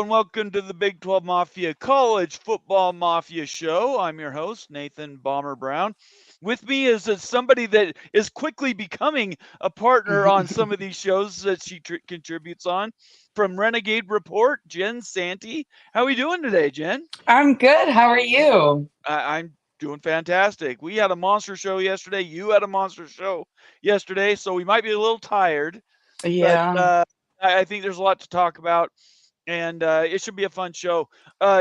and welcome to the Big 12 Mafia College Football Mafia Show. I'm your host, Nathan Bomber Brown. With me is somebody that is quickly becoming a partner on some of these shows that she contributes on. From Renegade Report, Jen Santi. How are we doing today, Jen? I'm good. How are you? I'm doing fantastic. We had a monster show yesterday. You had a monster show yesterday, so we might be a little tired. Yeah. But I think there's a lot to talk about. And it should be a fun show.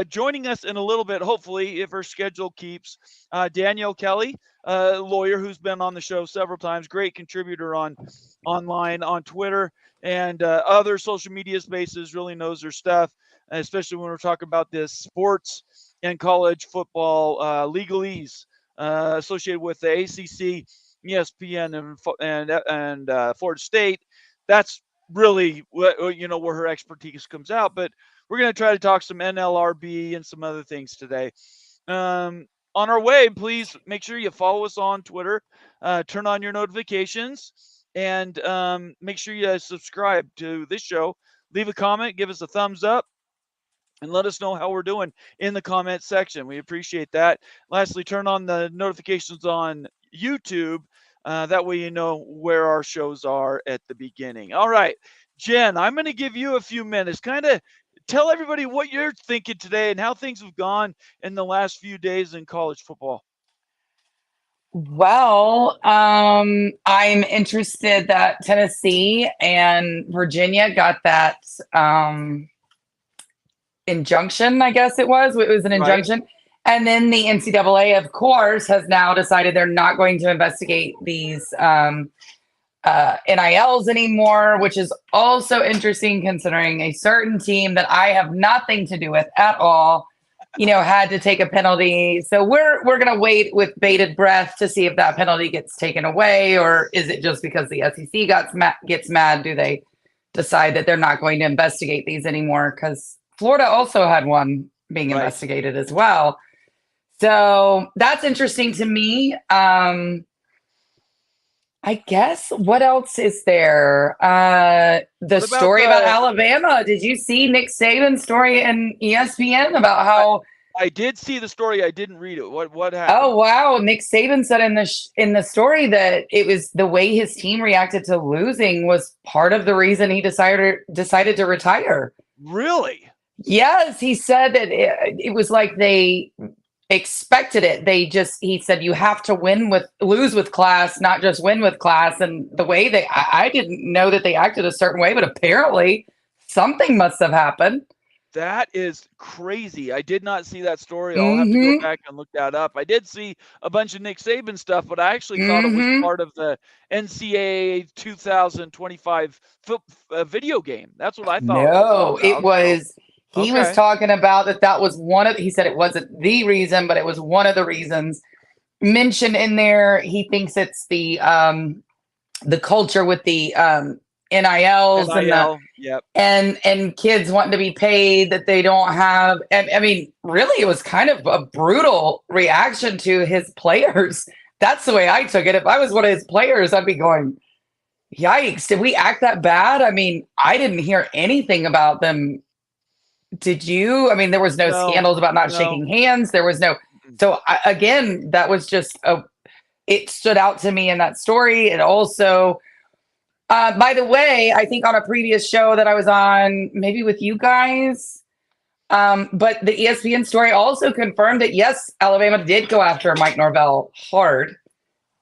Joining us in a little bit, hopefully, if her schedule keeps, Danielle Kelley, lawyer who's been on the show several times, great contributor online, on Twitter, and other social media spaces, really knows her stuff, especially when we're talking about this sports and college football legalese associated with the ACC, ESPN, and Florida State. That's really where her expertise comes out, but we're going to try to talk some NLRB and some other things today. On our way, please make sure you follow us on Twitter, turn on your notifications, and make sure you subscribe to this show. Leave a comment, give us a thumbs up, and let us know how we're doing in the comment section. We appreciate that. Lastly, turn on the notifications on YouTube. That way you know where our shows are at the beginning. All right, Jen, I'm going to give you a few minutes. Kind of tell everybody what you're thinking today and how things have gone in the last few days in college football. Well, I'm interested that Tennessee and Virginia got that injunction, I guess it was. It was an injunction. Right. And then the NCAA, of course, has now decided they're not going to investigate these NILs anymore, which is also interesting considering a certain team that I have nothing to do with at all, had to take a penalty. So we're going to wait with bated breath to see if that penalty gets taken away, or is it just because the SEC gets mad? Do they decide that they're not going to investigate these anymore? Because Florida also had one being investigated as well. So that's interesting to me. I guess what else is there? The story about Alabama. Did you see Nick Saban's story in ESPN about how? I did see the story. I didn't read it. What happened? Oh wow! Nick Saban said in the story that it was the way his team reacted to losing was part of the reason he decided to retire. Really? Yes, he said that it was like they expected it. He said you have to lose with class, not just win with class. And the way I didn't know that they acted a certain way, but apparently something must have happened. That is crazy. I did not see that story. I'll have to go back and look that up. I did see a bunch of Nick Saban stuff, but I actually thought it was part of the NCAA 2025 video game. That's what I thought. No, it was. He was talking about that was he said it wasn't the reason, but it was one of the reasons mentioned in there. He thinks it's the culture with the NILs and kids wanting to be paid that they don't have. And I mean, really, it was kind of a brutal reaction to his players. That's the way I took it. If I was one of his players, I'd be going, yikes, did we act that bad? I mean, I didn't hear anything about them. Did you? I mean, there was no scandals about not shaking hands. There was no. So again, that was just it stood out to me in that story. It also, by the way, I think on a previous show that I was on, maybe with you guys, but the ESPN story also confirmed that yes, Alabama did go after Mike Norvell hard.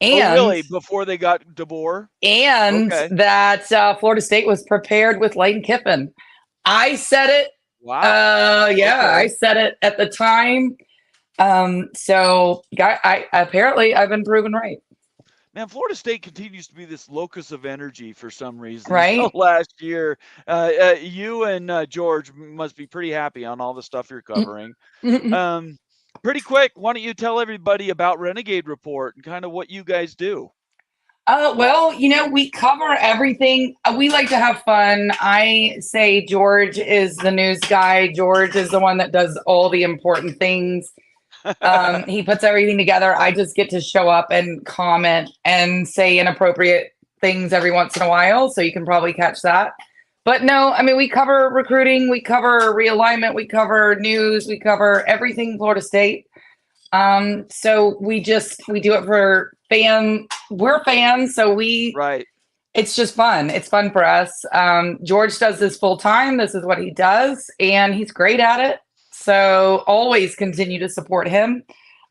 And really? Before they got DeBoer? And that Florida State was prepared with Lane Kiffin. I said it. Wow. I said it at the time. So apparently I've been proven right. Man, Florida State continues to be this locus of energy for some reason. Right. Last year, you and George must be pretty happy on all the stuff you're covering. Pretty quick, why don't you tell everybody about Renegade Report and kind of what you guys do? Well, we cover everything. We like to have fun. I say George is the news guy. George is the one that does all the important things. He puts everything together. I just get to show up and comment and say inappropriate things every once in a while. So you can probably catch that. But no, I mean, we cover recruiting, we cover realignment, we cover news, we cover everything Florida State. So we do it for we're fans. So right. It's just fun. It's fun for us. George does this full time. This is what he does, and he's great at it. So always continue to support him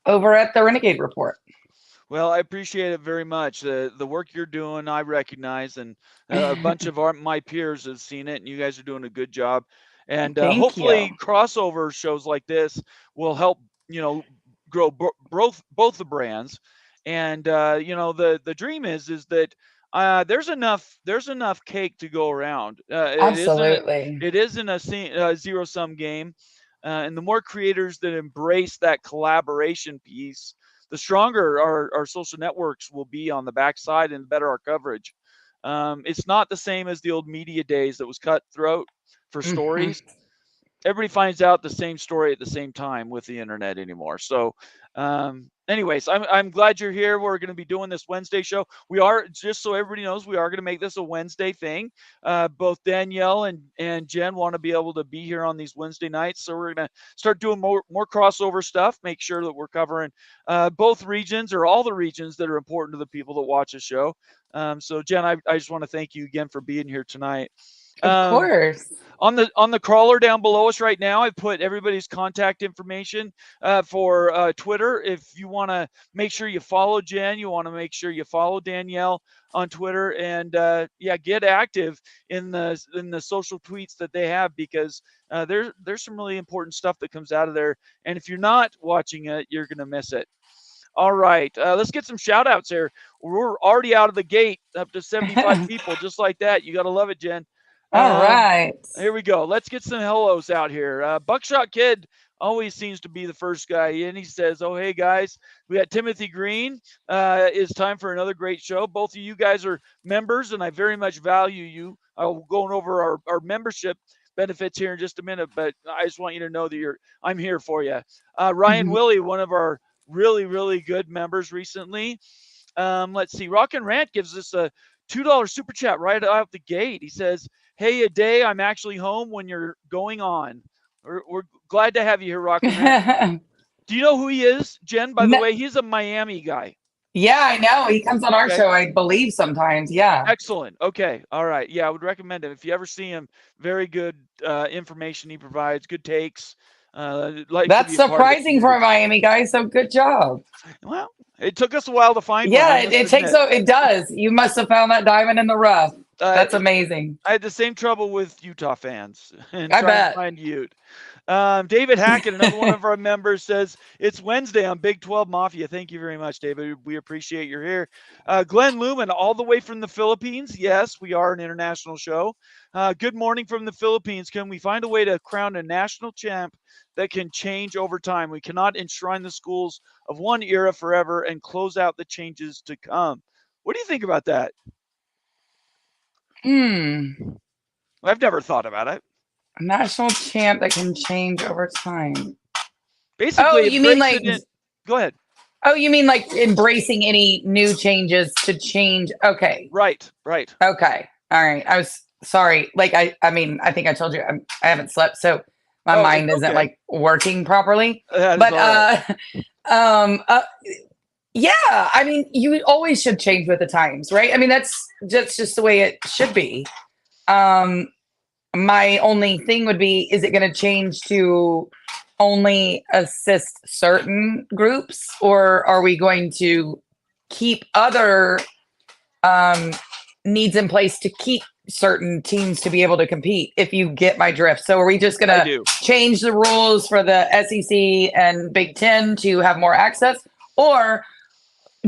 over at the Renegade Report. Well, I appreciate it very much. The work you're doing, I recognize, and a bunch of my peers have seen it, and you guys are doing a good job. And hopefully, crossover shows like this will help grow both the brands. And the dream is that there's enough cake to go around. Absolutely, it isn't a zero-sum game, and the more creators that embrace that collaboration piece, the stronger our social networks will be on the backside and the better our coverage. It's not the same as the old media days that was cutthroat for stories. Everybody finds out the same story at the same time with the internet anymore. So anyways, I'm glad you're here. We're going to be doing this Wednesday show. We are, just so everybody knows, we are going to make this a Wednesday thing. Both Danielle and Jen want to be able to be here on these Wednesday nights. So we're going to start doing more crossover stuff, make sure that we're covering both regions or all the regions that are important to the people that watch the show. So Jen, I just want to thank you again for being here tonight. Of course. On the crawler down below us right now, I put everybody's contact information for Twitter. If you want to make sure you follow Jen, you want to make sure you follow Danielle on Twitter, and get active in the social tweets that they have, because there's some really important stuff that comes out of there. And if you're not watching it, you're gonna miss it. All right, let's get some shout outs here. We're already out of the gate, up to 75 people, just like that. You got to love it, Jen. All right. Here we go. Let's get some hellos out here. Buckshot Kid always seems to be the first guy in. He says, oh, hey, guys, we got Timothy Green. It's time for another great show. Both of you guys are members, and I very much value you. I'll go over our membership benefits here in just a minute, but I just want you to know that I'm here for you. Ryan Willie, one of our really, really good members recently. Let's see. Rock and Rant gives us a $2 super chat right out the gate. He says, hey, a day, I'm actually home when you're going on. We're glad to have you here, Rock and Rant. Do you know who he is, Jen? By the way, he's a Miami guy. Yeah, I know. He comes on our show, I believe, sometimes. Yeah. Excellent. Okay. All right. Yeah, I would recommend him. If you ever see him, very good information he provides, good takes. That's surprising for a Miami guy, so good job. Well, it took us a while to find one. It does. You must have found that diamond in the rough. That's amazing. I had the same trouble with Utah fans. And I bet. To find Ute. David Hackett, another one of our members, says it's Wednesday on Big 12 Mafia. Thank you very much, David. We appreciate you're here. Glenn Lumen, all the way from the Philippines. Yes, we are an international show. Good morning from the Philippines. Can we find a way to crown a national champ that can change over time? We cannot enshrine the schools of one era forever and close out the changes to come. What do you think about that? I've never thought about it. A national champ that can change over time. Basically, you mean like? Go ahead. Oh, you mean like embracing any new changes to change? Okay. Right. Okay. All right. I was sorry. Like I mean, I think I told you I haven't slept, so my mind isn't like working properly. But yeah. I mean, you always should change with the times, right? I mean, that's just the way it should be. My only thing would be, is it going to change to only assist certain groups, or are we going to keep other needs in place to keep certain teams to be able to compete, if you get my drift? So are we just going to change the rules for the SEC and Big Ten to have more access, or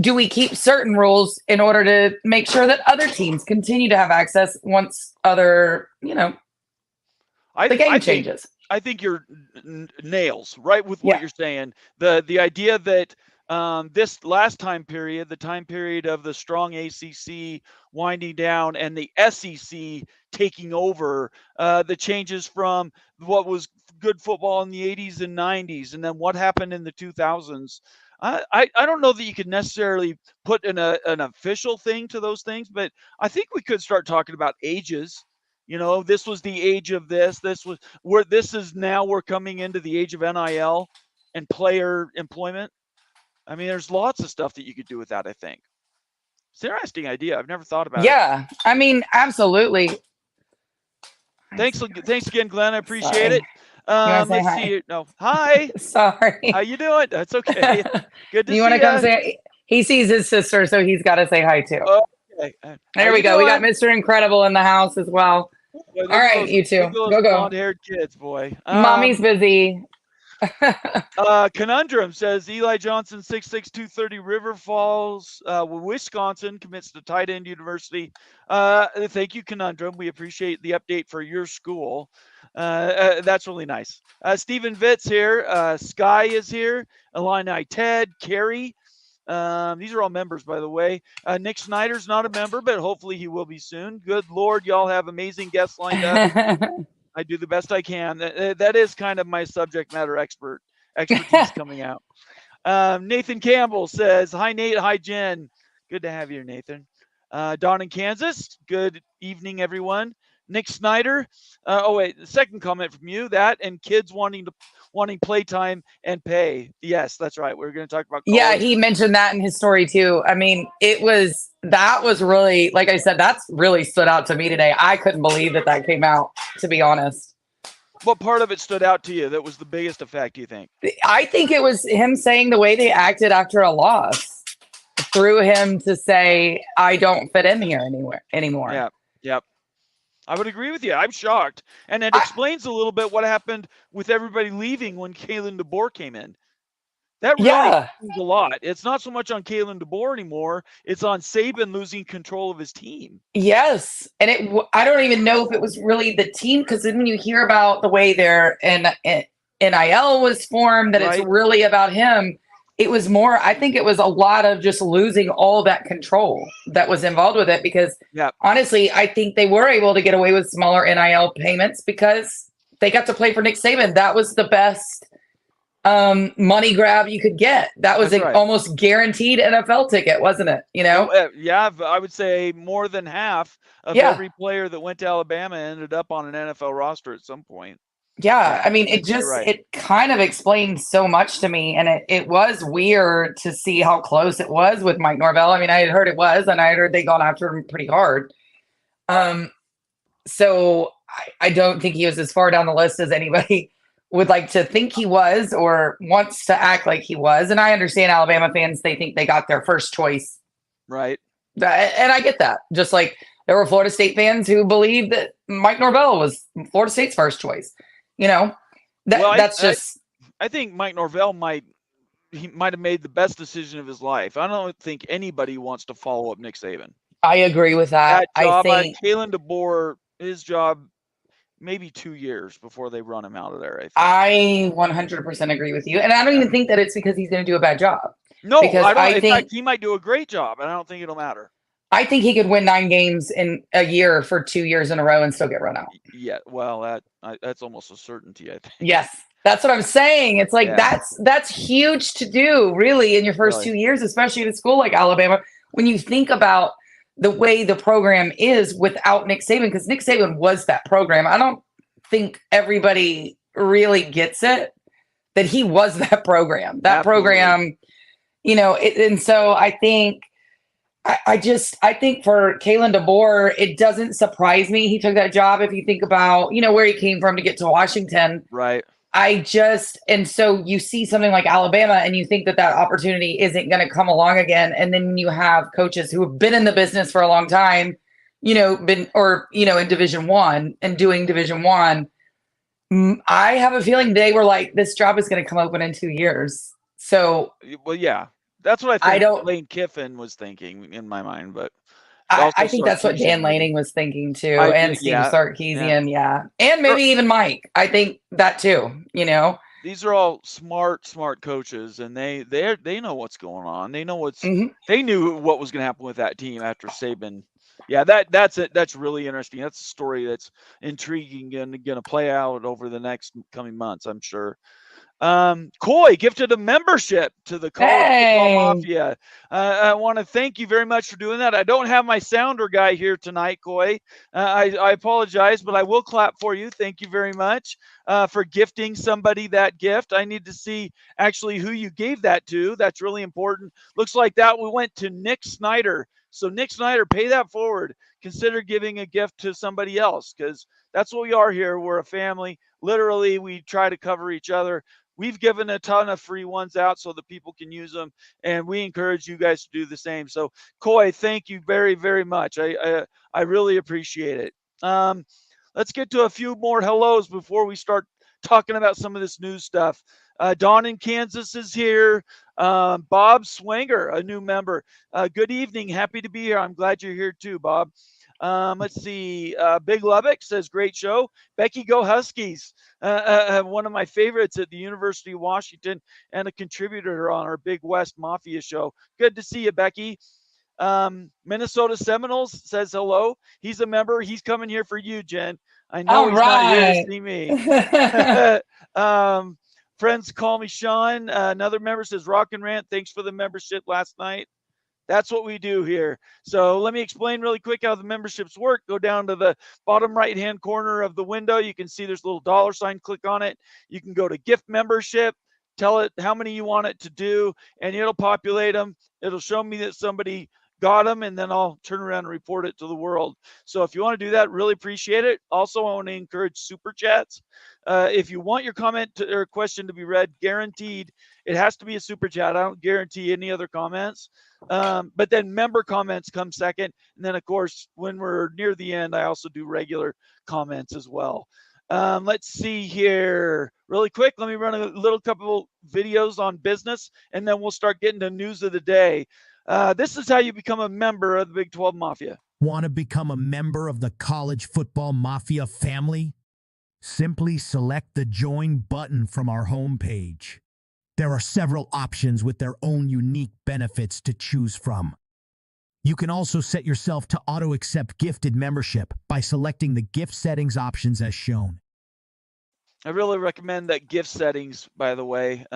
do we keep certain rules in order to make sure that other teams continue to have access once other, the game changes? I think you're nails right with what you're saying. The idea that this last time period, the time period of the strong ACC winding down and the SEC taking over, the changes from what was good football in the 80s and 90s, and then what happened in the 2000s. I don't know that you could necessarily put an official thing to those things, but I think we could start talking about ages. This was the age of this. We're coming into the age of NIL and player employment. I mean, there's lots of stuff that you could do with that, I think. It's an interesting idea. I've never thought about it. Yeah, I mean, absolutely. Thanks again, Glenn. I appreciate it. Let's hi? See. No, hi. Sorry. How you doing? That's okay. Good to see you. You want to come say? He sees his sister, so he's got to say hi too. Okay. There we go. We got Mr. Incredible in the house as well. All right, you two, go. Blonde-haired kids, boy. Mommy's busy. Conundrum says Eli Johnson, 6'6", 230, River Falls, Wisconsin, commits to Tight End University. Thank you, Conundrum. We appreciate the update for your school. That's really nice. Stephen Vitz here. Sky is here. Illini Ted, Carrie. These are all members, by the way. Nick Snyder's not a member, but hopefully he will be soon. Good Lord, y'all have amazing guests lined up. I do the best I can. That is kind of my subject matter expertise coming out. Nathan Campbell says, hi, Nate. Hi, Jen. Good to have you here, Nathan. Don in Kansas. Good evening, everyone. Nick Snyder. The second comment from you, that and kids wanting playtime and pay. Yes, that's right. We're going to talk about college. Yeah, he mentioned that in his story too. I mean, that was really, like I said, that's really stood out to me today. I couldn't believe that came out, to be honest. What part of it stood out to you that was the biggest effect, do you think? I think it was him saying the way they acted after a loss threw him to say, I don't fit in here anymore. Yeah. Yep. I would agree with you. I'm shocked. And it explains a little bit what happened with everybody leaving when Kalen DeBoer came in. That really explains a lot. It's not so much on Kalen DeBoer anymore. It's on Saban losing control of his team. Yes. And I don't even know if it was really the team, because then when you hear about the way their NIL was formed, that it's really about him. It was more, I think it was a lot of just losing all that control that was involved with it, because honestly, I think they were able to get away with smaller NIL payments because they got to play for Nick Saban. That was the best money grab you could get. That was almost guaranteed NFL ticket, wasn't it? Yeah, I would say more than half of every player that went to Alabama ended up on an NFL roster at some point. Yeah, I mean, it kind of explained so much to me, and it was weird to see how close it was with Mike Norvell. I mean, I had heard it was, and I had heard they gone after him pretty hard. So I don't think he was as far down the list as anybody would like to think he was or wants to act like he was. And I understand Alabama fans, they think they got their first choice. Right. And I get that. Just like there were Florida State fans who believed that Mike Norvell was Florida State's first choice. I think Mike Norvell might have made the best decision of his life. I don't think anybody wants to follow up Nick Saban. I agree with that. I think Kalen DeBoer, his job, maybe 2 years before they run him out of there. I 100% agree with you. And I don't even think that it's because he's going to do a bad job. No, I think in fact, he might do a great job, and I don't think it'll matter. I think he could win 9 games in a year for 2 years in a row and still get run out. Yeah, well, that's almost a certainty, I think. Yes, that's what I'm saying. It's like that's huge to do, really, in your first 2 years, especially at a school like Alabama. When you think about the way the program is without Nick Saban, because Nick Saban was that program. I don't think everybody really gets it, that he was that program. That program, and so I think. I think for Kalen DeBoer, it doesn't surprise me he took that job if you think about, where he came from to get to Washington. Right. And so you see something like Alabama and you think that opportunity isn't going to come along again. And then you have coaches who have been in the business for a long time, in Division I and doing Division I. I have a feeling they were like, this job is going to come open in 2 years. So, well, yeah. That's what I think Lane Kiffin was thinking in my mind, but I think that's what Dan Lanning was thinking too, and Steve Sarkisian, and maybe even Mike. I think that too. These are all smart coaches, and they know what's going on. They know they knew what was going to happen with that team after Saban. Yeah, that's it. That's really interesting. That's a story that's intriguing and going to play out over the next coming months, I'm sure. Coy gifted a membership to the College Football Mafia. I want to thank you very much for doing that. I don't have my sounder guy here tonight, Coy. I apologize, but I will clap for you. Thank you very much for gifting somebody that gift. I need to see actually who you gave that to. That's really important. Looks like that we went to Nick Snyder. So Nick Snyder, pay that forward. Consider giving a gift to somebody else, because that's what we are here. We're a family. Literally, we try to cover each other. We've given a ton of free ones out so that people can use them, and we encourage you guys to do the same. So, Coy, thank you very, very much. I really appreciate it. Let's get to a few more hellos before we start talking about some of this news stuff. Don in Kansas is here. Bob Swanger, a new member. Good evening. Happy to be here. I'm glad you're here too, Bob. Let's see. Big Lubbock says, great show. Becky, go Huskies. One of my favorites at the University of Washington and a contributor on our Big West Mafia show. Good to see you, Becky. Minnesota Seminoles says hello. He's a member. He's coming here for you, Jen. I know he's not here to see me. Friends call me Sean. Another member says, Rock and Rant, thanks for the membership last night. That's what we do here. So let me explain really quick how the memberships work. Go down to the bottom right-hand corner of the window. You can see there's a little dollar sign. Click on it. You can go to gift membership. Tell it how many you want it to do, and it'll populate them. It'll show me that somebody got them, and then I'll turn around and report it to the world. So if you want to do that, really appreciate it. Also, I want to encourage super chats. If you want your comment or question to be read, guaranteed, it has to be a super chat. I don't guarantee any other comments. But then member comments come second. And then, of course, when we're near the end, I also do regular comments as well. Let's see here. Really quick, let me run a little couple videos on business, and then we'll start getting to news of the day. This is how you become a member of the Big 12 Mafia. Want to become a member of the College Football Mafia family? Simply select the Join button from our homepage. There are several options with their own unique benefits to choose from. You can also set yourself to auto-accept gifted membership by selecting the gift settings options as shown. I really recommend that gift settings, by the way.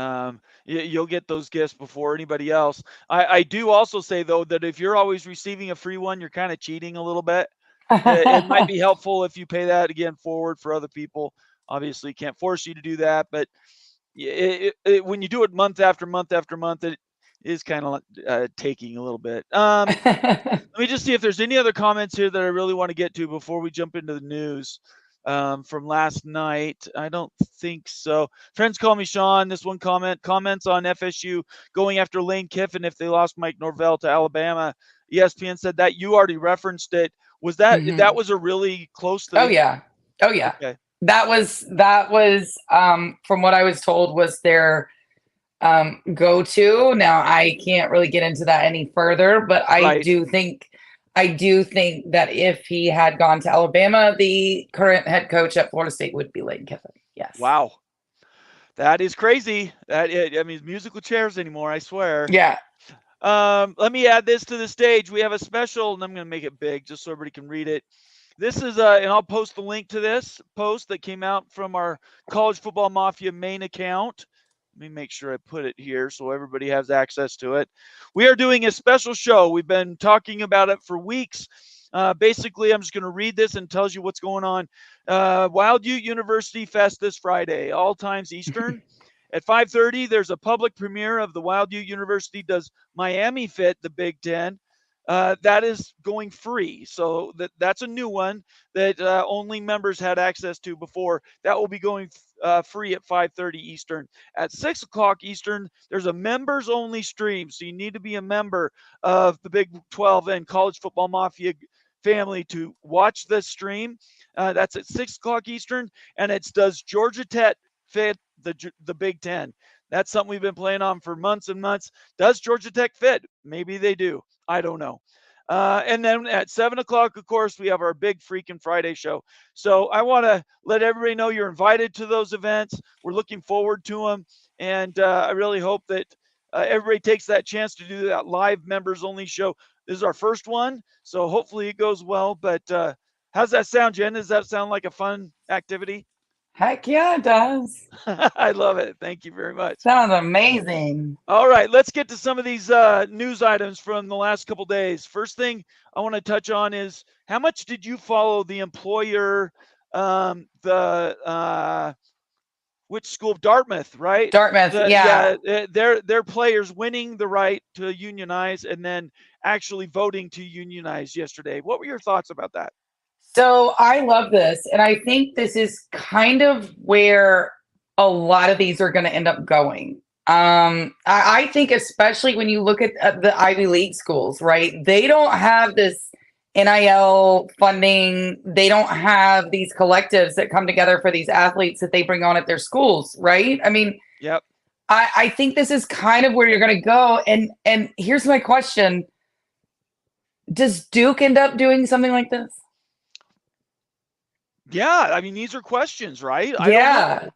You'll get those gifts before anybody else. I do also say, though, that if you're always receiving a free one, you're kind of cheating a little bit. It might be helpful if you pay that again forward for other people. Obviously, can't force you to do that, but when you do it month after month after month, it is kind of taking a little bit. Let me just see if there's any other comments here that I really want to get to before we jump into the news from last night. I don't think so. Friends call me Sean. This one comments on FSU going after Lane Kiffin if they lost Mike Norvell to Alabama. ESPN said that. You already referenced it. Was that that was a really close thing? Oh yeah. Okay. That was from what I was told was their go-to. Now I can't really get into that any further, but I do think that if he had gone to Alabama, the current head coach at Florida State would be Lane Kiffin. Yes. Wow. That is crazy. I mean, musical chairs anymore, I swear. Yeah. Let me add this to the stage. We have a special, and I'm going to make it big just so everybody can read it. This is, and I'll post the link to this post that came out from our College Football Mafia main account. Let me make sure I put it here so everybody has access to it. We are doing a special show. We've been talking about it for weeks. Basically, I'm just going to read this and tells you what's going on. Wild Ute University Fest this Friday, all times Eastern. At 5:30, there's a public premiere of the Wild Ute University Does Miami Fit the Big Ten? That is going free. So that's a new one that only members had access to before. That will be going free at 5:30 Eastern. At 6 o'clock Eastern, there's a members only stream. So you need to be a member of the Big 12 and College Football Mafia family to watch this stream. That's at 6 o'clock Eastern. And it's Does Georgia Tech Fit the Big Ten? That's something we've been playing on for months and months. Does Georgia Tech fit? Maybe they do. I don't know. And then at 7 o'clock, of course, we have our big freaking Friday show. So I want to let everybody know you're invited to those events. We're looking forward to them. And I really hope that everybody takes that chance to do that live members only show. This is our first one. So hopefully it goes well. But how's that sound, Jen? Does that sound like a fun activity? Heck yeah, it does. I love it. Thank you very much. Sounds amazing. All right, let's get to some of these news items from the last couple days. First thing I want to touch on is how much did you follow the employer, which school? Dartmouth, right? Dartmouth, yeah. Their players winning the right to unionize and then actually voting to unionize yesterday. What were your thoughts about that? So I love this. And I think this is kind of where a lot of these are going to end up going. I think especially when you look at the Ivy League schools, right? They don't have this NIL funding. They don't have these collectives that come together for these athletes that they bring on at their schools, right? I mean, yep. I think this is kind of where you're going to go. And here's my question. Does Duke end up doing something like this? Yeah, I mean, these are questions, right? Yeah.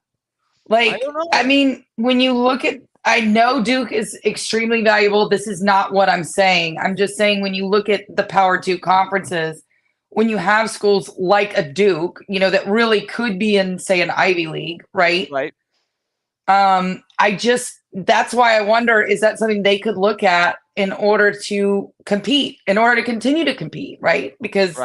Like, I mean, when you look at, I know Duke is extremely valuable. This is not what I'm saying. I'm just saying when you look at the Power 2 conferences, when you have schools like a Duke, you know, that really could be in, say, an Ivy League, right? Right. That's why I wonder, is that something they could look at in order to compete, in order to continue to compete, right? Because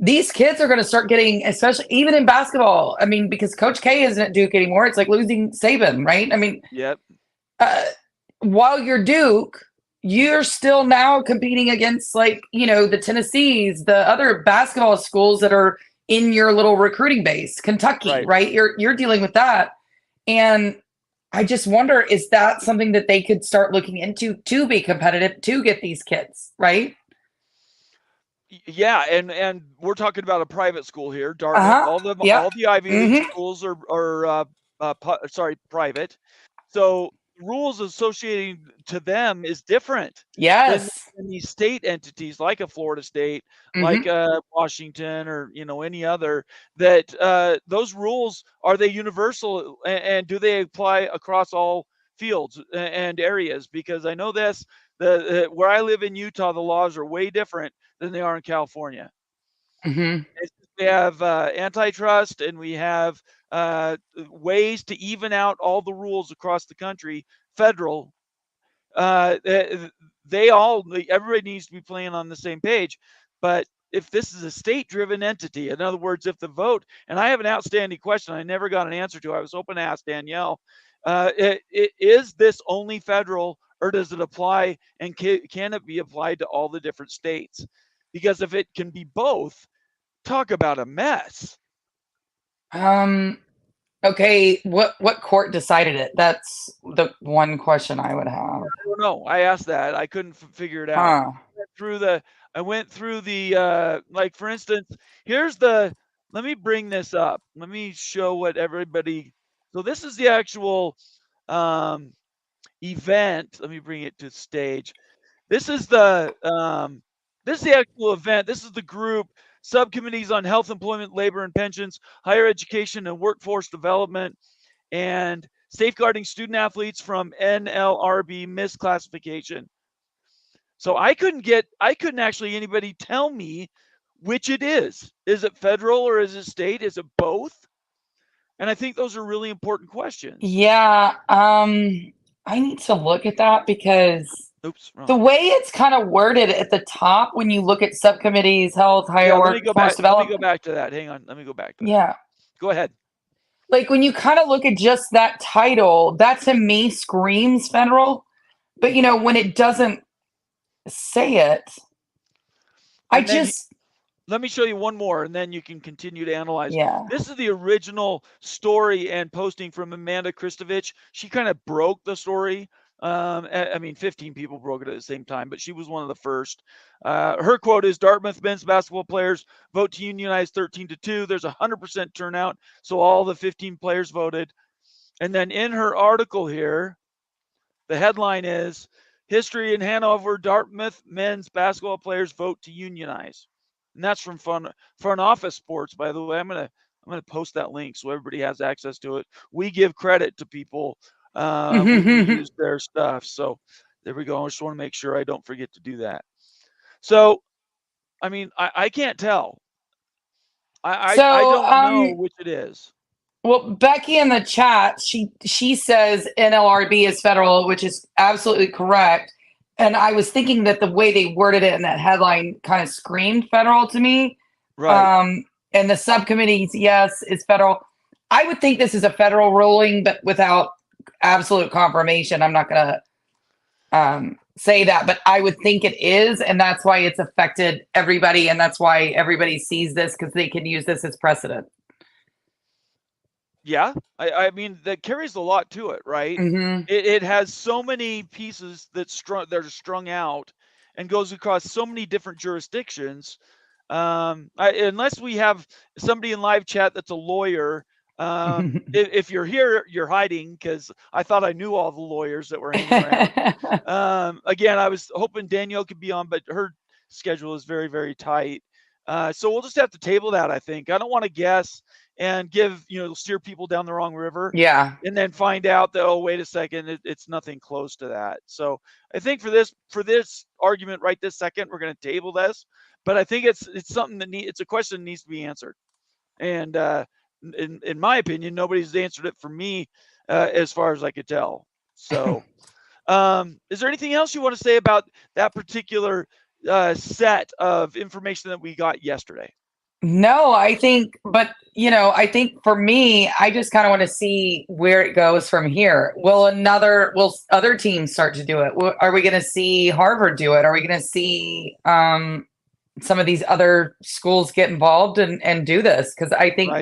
these kids are going to start getting, especially even in basketball. I mean, because Coach K isn't at Duke anymore. It's like losing Saban, right? I mean, while you're Duke, you're still now competing against, like, you know, the Tennessees, the other basketball schools that are in your little recruiting base, Kentucky, right? You're dealing with that. And I just wonder, is that something that they could start looking into to be competitive, to get these kids, right? Yeah, and we're talking about a private school here, Dartmouth. All the Ivy League schools are private. So rules associated to them is different. Yes. Than these state entities like a Florida State, like Washington, or any other. That those rules, are they universal, and do they apply across all fields and areas? Because I know this. Where I live in Utah, the laws are way different than they are in California. We have antitrust, and we have ways to even out all the rules across the country. Federal, everybody needs to be playing on the same page. But if this is a state-driven entity, in other words, if the vote, and I have an outstanding question I never got an answer to. I was hoping to ask Danielle. Is this only federal, or does it apply, and can it be applied to all the different states? Because if it can be both, talk about a mess. Okay, what court decided it? That's the one question I would have. I don't know. I asked that. I couldn't figure it out. I went through the like, for instance, let me bring this up. Let me show what everybody. So this is the actual event. Let me bring it to stage. This is the actual event. This is the group: subcommittees on health, employment, labor and pensions, higher education and workforce development, and safeguarding student athletes from NLRB misclassification. So I couldn't actually anybody tell me which it is. Is it federal or is it state? Is it both? And I think those are really important questions. Yeah. I need to look at that, because the way it's kind of worded at the top, when you look at subcommittees, health, higher workforce development. Let me go back to that. Hang on. Let me go back to that. Yeah. Go ahead. Like, when you kind of look at just that title, that to me screams federal. But, when it doesn't say it, let me show you one more, and then you can continue to analyze. Yeah. This is the original story and posting from Amanda Kristovich. She kind of broke the story. 15 people broke it at the same time, but she was one of the first. Her quote is, Dartmouth men's basketball players vote to unionize 13-2. There's 100% turnout, so all the 15 players voted. And then in her article here, the headline is, History in Hanover, Dartmouth men's basketball players vote to unionize. And that's from Front Office Sports, by the way. I'm gonna post that link so everybody has access to it. We give credit to people when we use their stuff. So there we go. I just want to make sure I don't forget to do that. So, I can't tell. I don't know which it is. Well, Becky in the chat, she says NLRB is federal, which is absolutely correct. And I was thinking that the way they worded it in that headline kind of screamed federal to me. Right. And the subcommittees, yes, is federal. I would think this is a federal ruling, but without absolute confirmation, I'm not going to say that, but I would think it is. And that's why it's affected everybody. And that's why everybody sees this, because they can use this as precedent. Yeah, I mean that carries a lot to it, right? Mm-hmm. It has so many pieces that are strung out and goes across so many different jurisdictions. Unless we have somebody in live chat that's a lawyer, if you're here, you're hiding, because I thought I knew all the lawyers that were hanging around. Again, I was hoping Danielle could be on, but her schedule is very, very tight. So we'll just have to table that, I think. I don't want to guess and steer people down the wrong river. Yeah. And then find out that, oh, wait a second, it's nothing close to that. So I think for this argument right this second, we're going to table this. But I think it's something it's a question that needs to be answered. And in my opinion, nobody's answered it for me as far as I could tell. So is there anything else you want to say about that particular set of information that we got yesterday? No, I think for me, I just kind of want to see where it goes from here. Will other teams start to do it? Are we going to see Harvard do it? Are we going to see some of these other schools get involved and do this? Because I think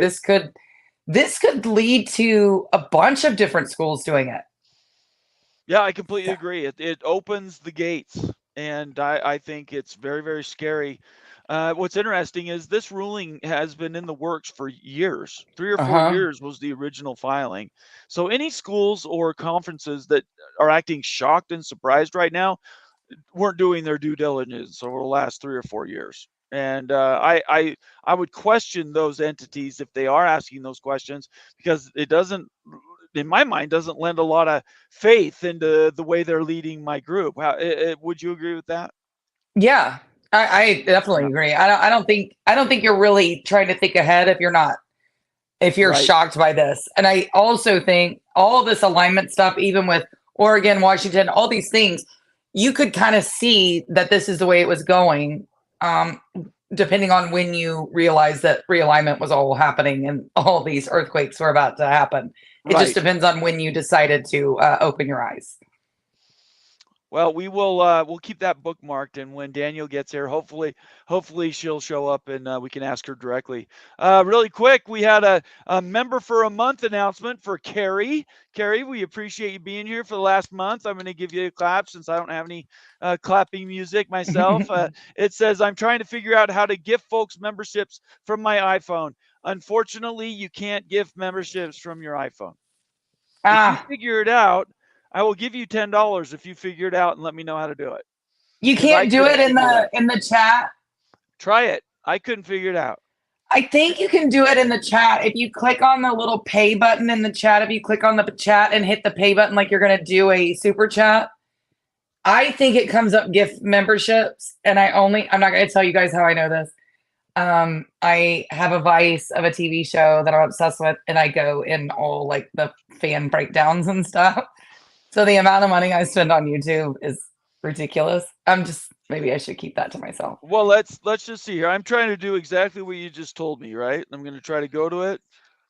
this could lead to a bunch of different schools doing it. Yeah, I completely agree. It opens the gates, and I think it's very, very scary. What's interesting is this ruling has been in the works for years. 3 or 4 years was the original filing. So any schools or conferences that are acting shocked and surprised right now weren't doing their due diligence over the last 3 or 4 years. And I would question those entities if they are asking those questions, because it doesn't, in my mind, doesn't lend a lot of faith into the way they're leading my group. Would you agree with that? Yeah. I definitely agree. I don't think you're really trying to think ahead if you're shocked by this. And I also think all this alignment stuff, even with Oregon, Washington, all these things, you could kind of see that this is the way it was going, depending on when you realize that realignment was all happening and all these earthquakes were about to happen. It just depends on when you decided to open your eyes. Well, we'll keep that bookmarked, and when Danielle gets here, hopefully she'll show up and we can ask her directly. Really quick, we had a member for a month announcement for Carrie. Carrie, we appreciate you being here for the last month. I'm going to give you a clap since I don't have any clapping music myself. It says, I'm trying to figure out how to gift folks memberships from my iPhone. Unfortunately, you can't gift memberships from your iPhone. If you figure it out, I will give you $10 if you figure it out and let me know how to do it. You can't do it in the chat. Try it. I couldn't figure it out. I think you can do it in the chat. If you click on the little pay button in the chat, if you click on the chat and hit the pay button like you're going to do a super chat, I think it comes up gift memberships. And I'm not going to tell you guys how I know this. I have a vice of a TV show that I'm obsessed with, and I go in all like the fan breakdowns and stuff. So the amount of money I spend on YouTube is ridiculous. Maybe I should keep that to myself. Well, let's just see here. I'm trying to do exactly what you just told me, right? I'm going to try to go to it.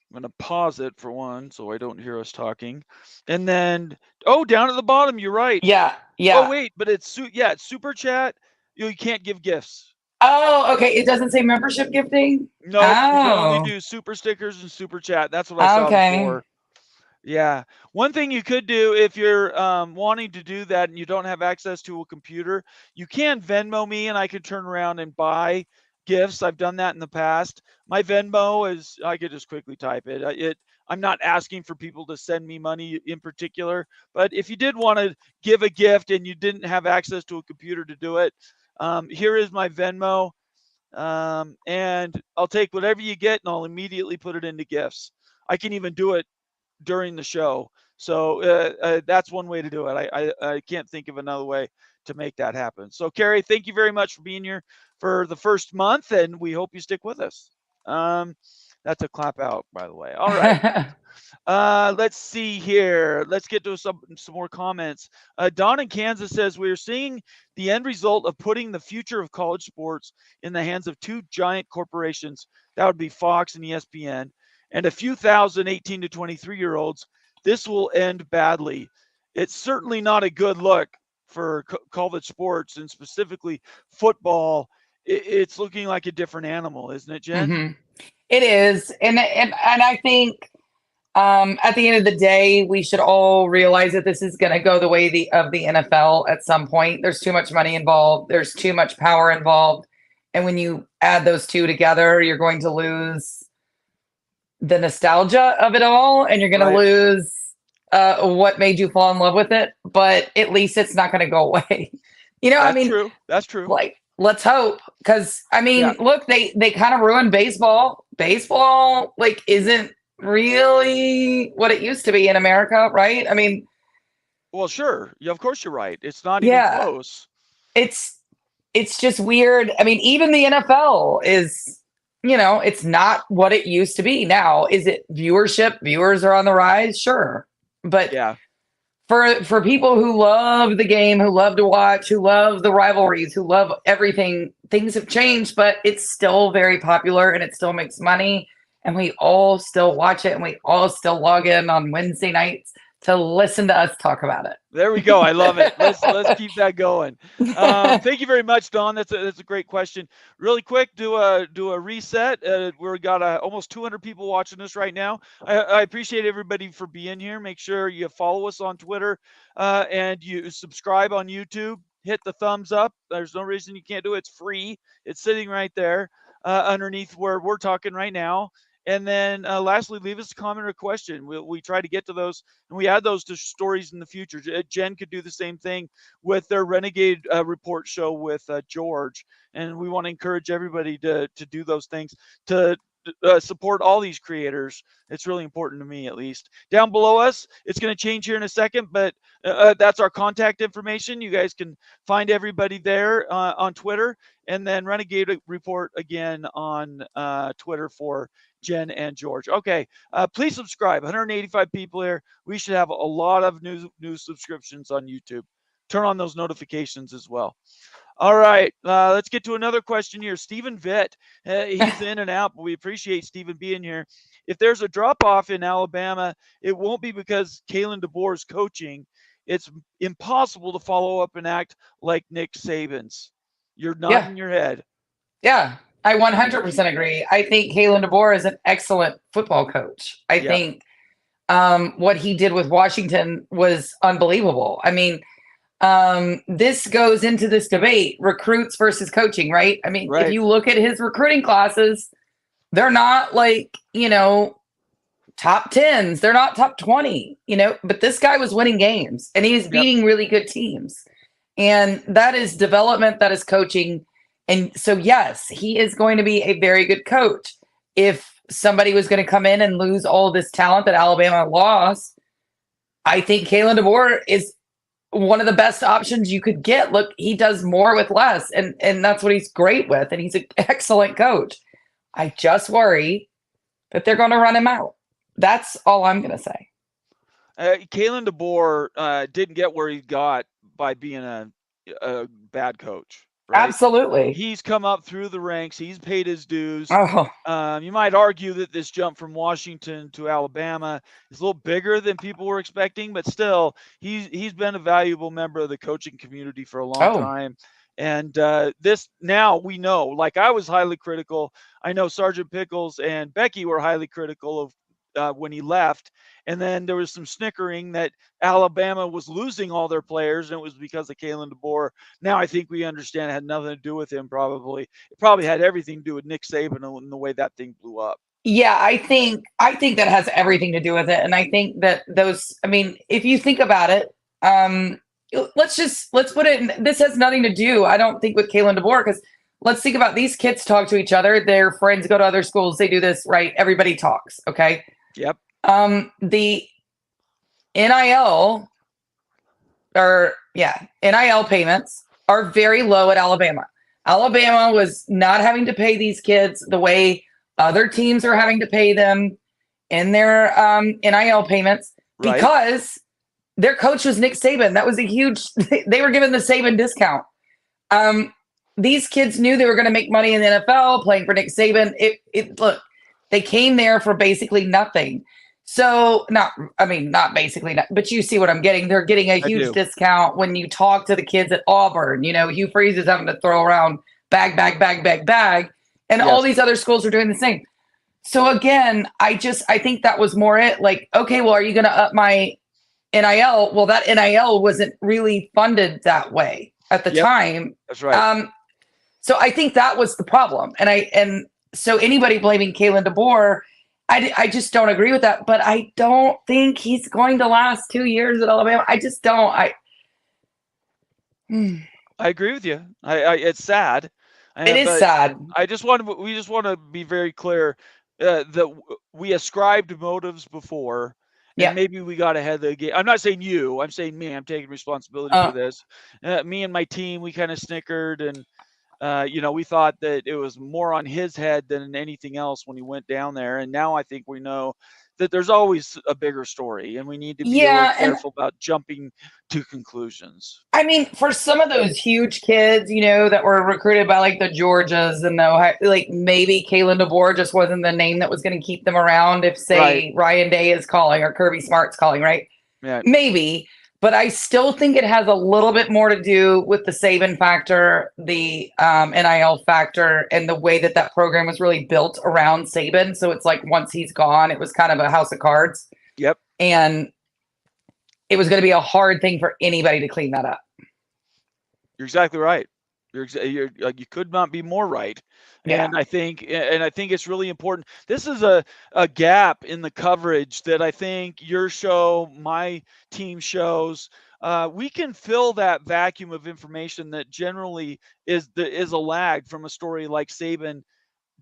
I'm going to pause it for one, so I don't hear us talking. And then, down at the bottom, you're right. Yeah. Oh, wait, but it's super chat. You can't give gifts. Oh, okay. It doesn't say membership gifting? No, you can only do super stickers and super chat. That's what I saw before. Yeah. One thing you could do if you're wanting to do that and you don't have access to a computer, you can Venmo me and I can turn around and buy gifts. I've done that in the past. My Venmo is, I could just quickly type it. I'm not asking for people to send me money in particular, but if you did want to give a gift and you didn't have access to a computer to do it, here is my Venmo. And I'll take whatever you get and I'll immediately put it into gifts. I can even do it during the show. So that's one way to do it. I can't think of another way to make that happen. So Carrie, thank you very much for being here for the first month, and we hope you stick with us. That's a clap out, by the way. All right. Let's see here. Let's get to some more comments. Don in Kansas says, we are seeing the end result of putting the future of college sports in the hands of two giant corporations. That would be Fox and ESPN, and a few thousand 18 to 23-year-olds. This will end badly. It's certainly not a good look for college sports, and specifically football. It's looking like a different animal, isn't it, Jen? Mm-hmm. It is. And I think at the end of the day, we should all realize that this is going to go the way of the NFL at some point. There's too much money involved. There's too much power involved. And when you add those two together, you're going to lose the nostalgia of it all. And you're going to lose what made you fall in love with it. But at least it's not going to go away. That's true. Like, let's hope. Because, look, they kind of ruined baseball. Baseball, isn't really what it used to be in America, right? Well, sure. Yeah, of course you're right. It's not even close. It's just weird. Even the NFL is, it's not what it used to be. Now, is it viewership? Viewers are on the rise, sure. But for people who love the game, who love to watch, who love the rivalries, who love everything, things have changed, but it's still very popular and it still makes money. And we all still watch it, and we all still log in on Wednesday nights to listen to us talk about it. There we go. I love it. Let's keep that going. Thank you very much, Dawn. That's a great question. Really quick, do a reset. We've got almost 200 people watching us right now. I appreciate everybody for being here. Make sure you follow us on Twitter and you subscribe on YouTube. Hit the thumbs up. There's no reason you can't do it. It's free. It's sitting right there underneath where we're talking right now. And then lastly, leave us a comment or a question. We try to get to those, and we add those to stories in the future. Jen could do the same thing with their Renegade report show with George. And we want to encourage everybody to do those things, to support all these creators. It's really important to me, at least. Down below us, it's going to change here in a second, but that's our contact information. You guys can find everybody there on Twitter, and then Renegade report again on Twitter for Jen and George. Okay, please subscribe. 185 people here. We should have a lot of new subscriptions on YouTube. Turn on those notifications as well. All right, let's get to another question here. Stephen Vitt, he's in and out, but we appreciate Stephen being here. If there's a drop-off in Alabama, it won't be because Kalen DeBoer is coaching. It's impossible to follow up and act like Nick Saban's. You're nodding your head. Yeah, I 100% agree. I think Kalen DeBoer is an excellent football coach. I think what he did with Washington was unbelievable. This goes into this debate, recruits versus coaching, right? If you look at his recruiting classes, they're not top 10s. They're not top 20, but this guy was winning games and he was beating really good teams. And that is development, that is coaching. And so, yes, he is going to be a very good coach. If somebody was going to come in and lose all this talent that Alabama lost, I think Kalen DeBoer is one of the best options you could get. Look, he does more with less, and that's what he's great with, and he's an excellent coach. I just worry that they're going to run him out. That's all I'm going to say. Kalen DeBoer didn't get where he got by being a bad coach. Right? Absolutely. He's come up through the ranks. He's paid his dues. Oh. You might argue that this jump from Washington to Alabama is a little bigger than people were expecting, but still, he's been a valuable member of the coaching community for a long time. And this now we know, like I was highly critical. I know Sergeant Pickles and Becky were highly critical of when he left. And then there was some snickering that Alabama was losing all their players, and it was because of Kalen DeBoer. Now I think we understand it had nothing to do with him probably. It probably had everything to do with Nick Saban and the way that thing blew up. Yeah, I think that has everything to do with it. And I think that if you think about it, let's put it in, this has nothing to do, I don't think, with Kalen DeBoer, because let's think about these kids talk to each other. Their friends go to other schools. They do this, right? Everybody talks. Okay. Yep. The NIL payments are very low at Alabama. Alabama was not having to pay these kids the way Other teams are having to pay them in their NIL payments because their coach was Nick Saban. That was a huge, they were given the Saban discount. These kids knew they were going to make money in the NFL playing for Nick Saban. Look, they came there for basically nothing. So not basically, but you see what I'm getting. They're getting a huge discount when you talk to the kids at Auburn. You know, Hugh Freeze is having to throw around bag. And all these other schools are doing the same. So again, I think that was more it. Like, okay, well, are you going to up my NIL? Well, that NIL wasn't really funded that way at the time. That's right. So I think that was the problem. And so anybody blaming Kalen DeBoer, I just don't agree with that. But I don't think he's going to last 2 years at Alabama. I just don't. I agree with you. It's sad. It is sad. We just want to be very clear that we ascribed motives before, and maybe we got ahead of the game. I'm not saying you. I'm saying me. I'm taking responsibility for this. Me and my team, we kind of snickered, and we thought that it was more on his head than anything else when he went down there. And now I think we know that there's always a bigger story, and we need to be really careful about jumping to conclusions. I mean, for some of those huge kids, that were recruited by like the Georgias and the Ohio, like maybe Kalen DeBoer just wasn't the name that was going to keep them around if, say, Ryan Day is calling or Kirby Smart's calling, right? Yeah. Maybe. But I still think it has a little bit more to do with the Saban factor, the NIL factor, and the way that program was really built around Saban. So it's like once he's gone, it was kind of a house of cards. Yep. And it was going to be a hard thing for anybody to clean that up. You're exactly right. You could not be more right. Yeah. And I think it's really important. This is a gap in the coverage that I think your show, my team shows. We can fill that vacuum of information that generally is a lag from a story like Saban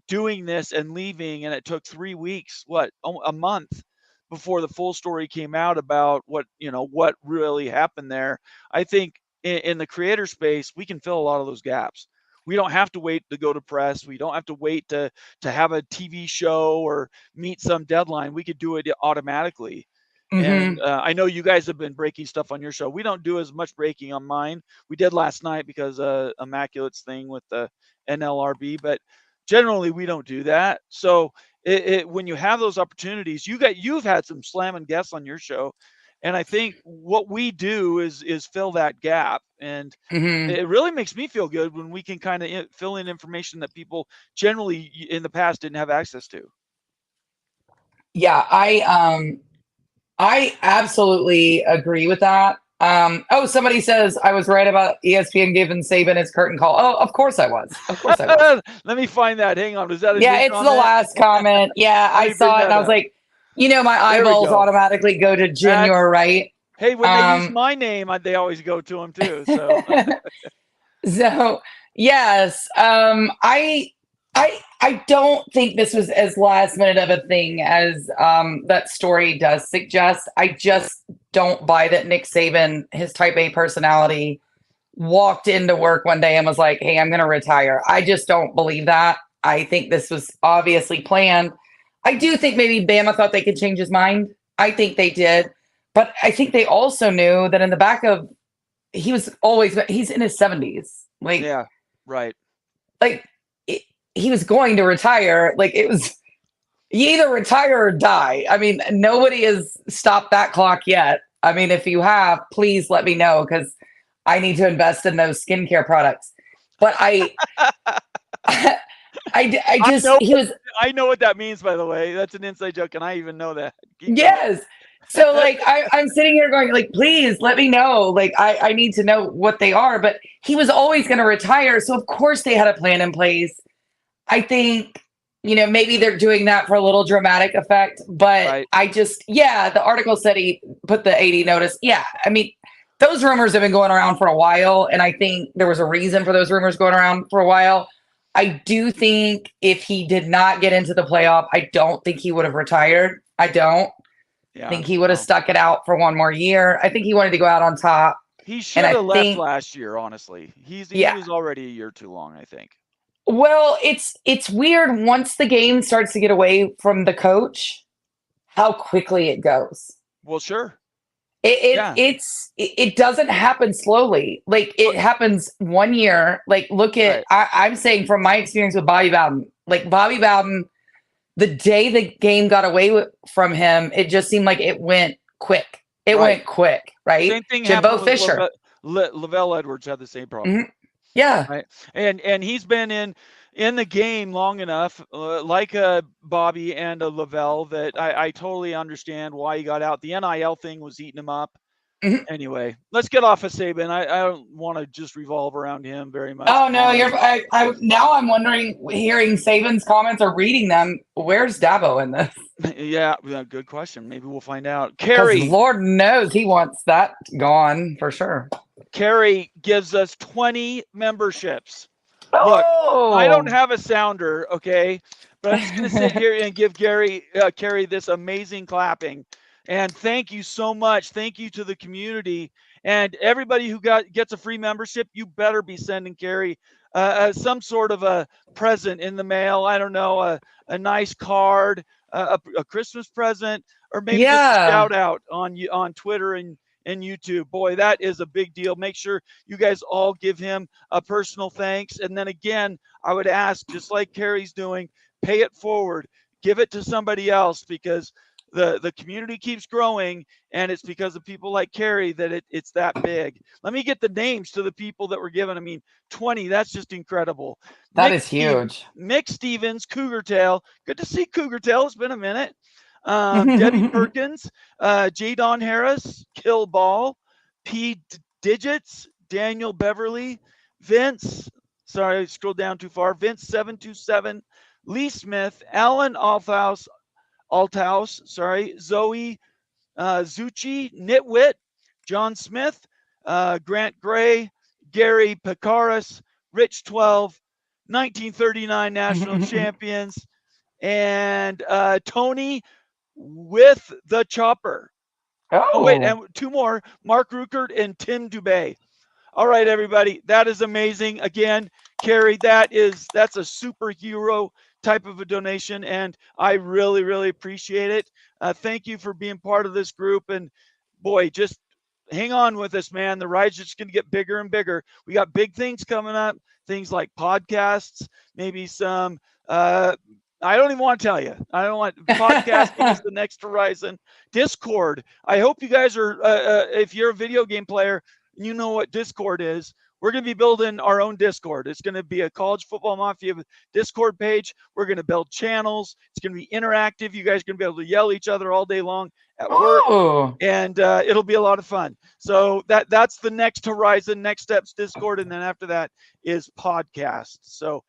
doing this and leaving, and it took 3 weeks, a month before the full story came out about what really happened there. I think in the creator space, we can fill a lot of those gaps. We don't have to wait to go to press. We don't have to wait to have a TV show or meet some deadline. We could do it automatically. Mm-hmm. And I know you guys have been breaking stuff on your show. We don't do as much breaking on mine. We did last night because Immaculate's thing with the NLRB, but generally we don't do that. So when you have those opportunities, you've had some slamming guests on your show. And I think what we do is fill that gap. And it really makes me feel good when we can kind of fill in information that people generally in the past didn't have access to. Yeah, I absolutely agree with that. Somebody says I was right about ESPN giving Saban his curtain call. Oh, of course I was. Let me find that. Hang on. Was that it's the last comment. Yeah, I saw it and I was like, my eyeballs automatically go to Junior, right? Hey, when they use my name, they always go to him too. So, so yes, I don't think this was as last minute of a thing as that story does suggest. I just don't buy that Nick Saban, his type A personality, walked into work one day and was like, "Hey, I'm going to retire." I just don't believe that. I think this was obviously planned. I do think maybe Bama thought they could change his mind. I think they did. But I think they also knew that in the back of, he's in his 70s. Like, yeah, right. Like, he was going to retire. Like, it was, you either retire or die. I mean, nobody has stopped that clock yet. I mean, if you have, please let me know because I need to invest in those skincare products. But I know what that means, by the way. That's an inside joke, and I even know that. Yes. So, like, I'm sitting here going, like, please let me know. Like, I need to know what they are. But he was always going to retire. So, of course, they had a plan in place. I think, maybe they're doing that for a little dramatic effect. But right. The article said he put the 80 notice. Yeah. I mean, those rumors have been going around for a while. And I think there was a reason for those rumors going around for a while. I do think if he did not get into the playoff, I don't think he would have retired. I don't. Yeah, I think he would have stuck it out for one more year. I think he wanted to go out on top. He should have left last year, honestly. He was already a year too long, I think. Well, it's weird once the game starts to get away from the coach, how quickly it goes. Well, sure. It doesn't happen slowly. Like it happens 1 year. Like look at I'm saying from my experience with Bobby Bowden. Like Bobby Bowden, the day the game got away from him, it just seemed like it went quick. It went quick, right? Same thing Jimbo happened with Fisher. Lavelle Edwards had the same problem. Mm-hmm. Yeah. Right. And he's been in the game long enough, like a Bobby and a Lavelle, that I totally understand why he got out. The NIL thing was eating him up. Mm-hmm. Anyway, let's get off of Saban. I don't want to just revolve around him very much. Oh no, now I'm wondering, hearing Saban's comments or reading them, where's Dabo in this? Yeah, good question. Maybe we'll find out. Carrie, Lord knows he wants that gone for sure. Carrie gives us 20 memberships. Oh. Look, I don't have a sounder, okay, but I'm just going to sit here and give Carrie this amazing clapping. And thank you so much. Thank you to the community and everybody who gets a free membership. You better be sending Carrie some sort of a present in the mail. I don't know, a nice card, a Christmas present, or maybe just a shout out on Twitter and YouTube. Boy, that is a big deal. Make sure you guys all give him a personal thanks. And then again, I would ask, just like Carrie's doing, pay it forward, give it to somebody else, because the community keeps growing, and it's because of people like Carrie that it's that big. Let me get the names to the people that were given. I mean, 20, that's just incredible. That is huge. Mick Stevens, Cougar Tail. Good to see Cougar Tail. It's been a minute. Debbie Perkins, J. Don Harris, Kill Ball, P. Digits, Daniel Beverly, Vince, sorry, I scrolled down too far, Vince 727, Lee Smith, Alan Althouse, Zoe Zucci, Nitwit, John Smith, Grant Gray, Gary Picaris, Rich 12, 1939 national champions, and Tony with the Chopper. Oh, wait, and two more, Mark Ruckert and Tim Dubay. All right, everybody, that is amazing. Again, Carrie, that's a superhero type of a donation, and I really, really appreciate it. Thank you for being part of this group, and boy, just hang on with us, man. The ride's just going to get bigger and bigger. We got big things coming up, things like podcasts, maybe some I don't even want to tell you. I don't want podcasting is the next horizon. Discord. I hope you guys are, if you're a video game player, you know what Discord is. We're going to be building our own Discord. It's going to be a College Football Mafia Discord page. We're going to build channels. It's going to be interactive. You guys are going to be able to yell at each other all day long at work. And it'll be a lot of fun. So that's the next horizon, next steps, Discord. And then after that is podcasts. So,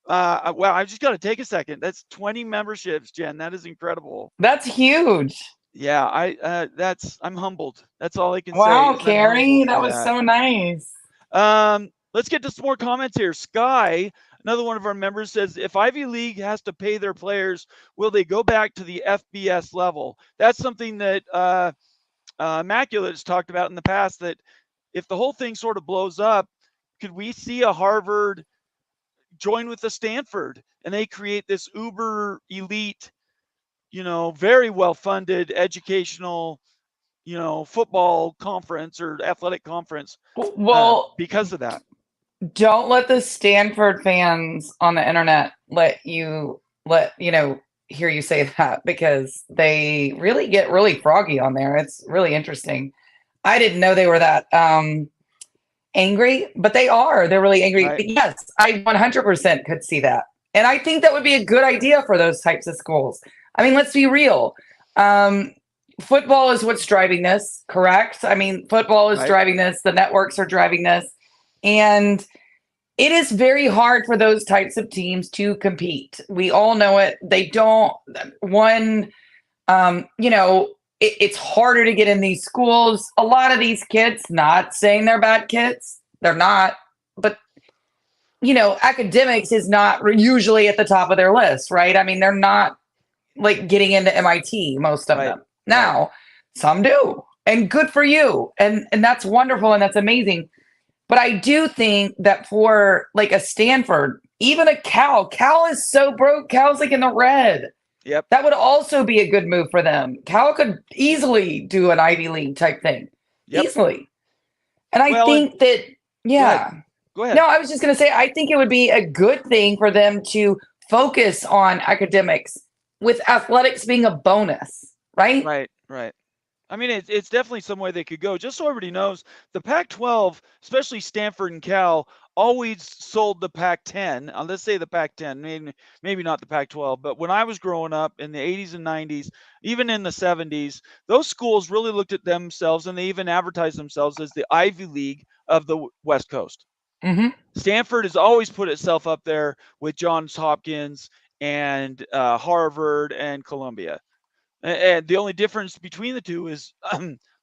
well, I just got to take a second. That's 20 memberships, Jen. That is incredible. That's huge. Yeah, I'm humbled. That's all I can say. Wow, Carrie, that was so nice. Let's get to some more comments here. Sky, another one of our members, says, if Ivy League has to pay their players, will they go back to the FBS level? That's something that Immaculate has talked about in the past, that if the whole thing sort of blows up, could we see a Harvard join with a Stanford and they create this uber elite, very well-funded educational, football conference or athletic conference? Well, because of that. Don't let the Stanford fans on the internet hear you say that, because they really get really froggy on there. It's really interesting. I didn't know they were that angry, but they are. They're really angry. Right. Yes, I 100% could see that. And I think that would be a good idea for those types of schools. I mean, let's be real. Football is what's driving this, correct? I mean, football is driving this. The networks are driving this. And it is very hard for those types of teams to compete. We all know it. They don't, it's harder to get in these schools. A lot of these kids, not saying they're bad kids, they're not, but academics is not usually at the top of their list, right? I mean, they're not like getting into MIT, most of them. Now, some do, and good for you. And that's wonderful and that's amazing. But I do think that for like a Stanford, even a Cal. Cal is so broke. Cal's like in the red. Yep. That would also be a good move for them. Cal could easily do an Ivy League type thing. Yep. Easily. And I think that, yeah. Go ahead. No, I was just going to say, I think it would be a good thing for them to focus on academics with athletics being a bonus, right? Right. I mean, it's definitely some way they could go. Just so everybody knows, the Pac-12, especially Stanford and Cal, always sold the Pac-10. Let's say the Pac-10, maybe not the Pac-12, but when I was growing up in the 80s and 90s, even in the 70s, those schools really looked at themselves, and they even advertised themselves as the Ivy League of the West Coast. Mm-hmm. Stanford has always put itself up there with Johns Hopkins and Harvard and Columbia. And the only difference between the two is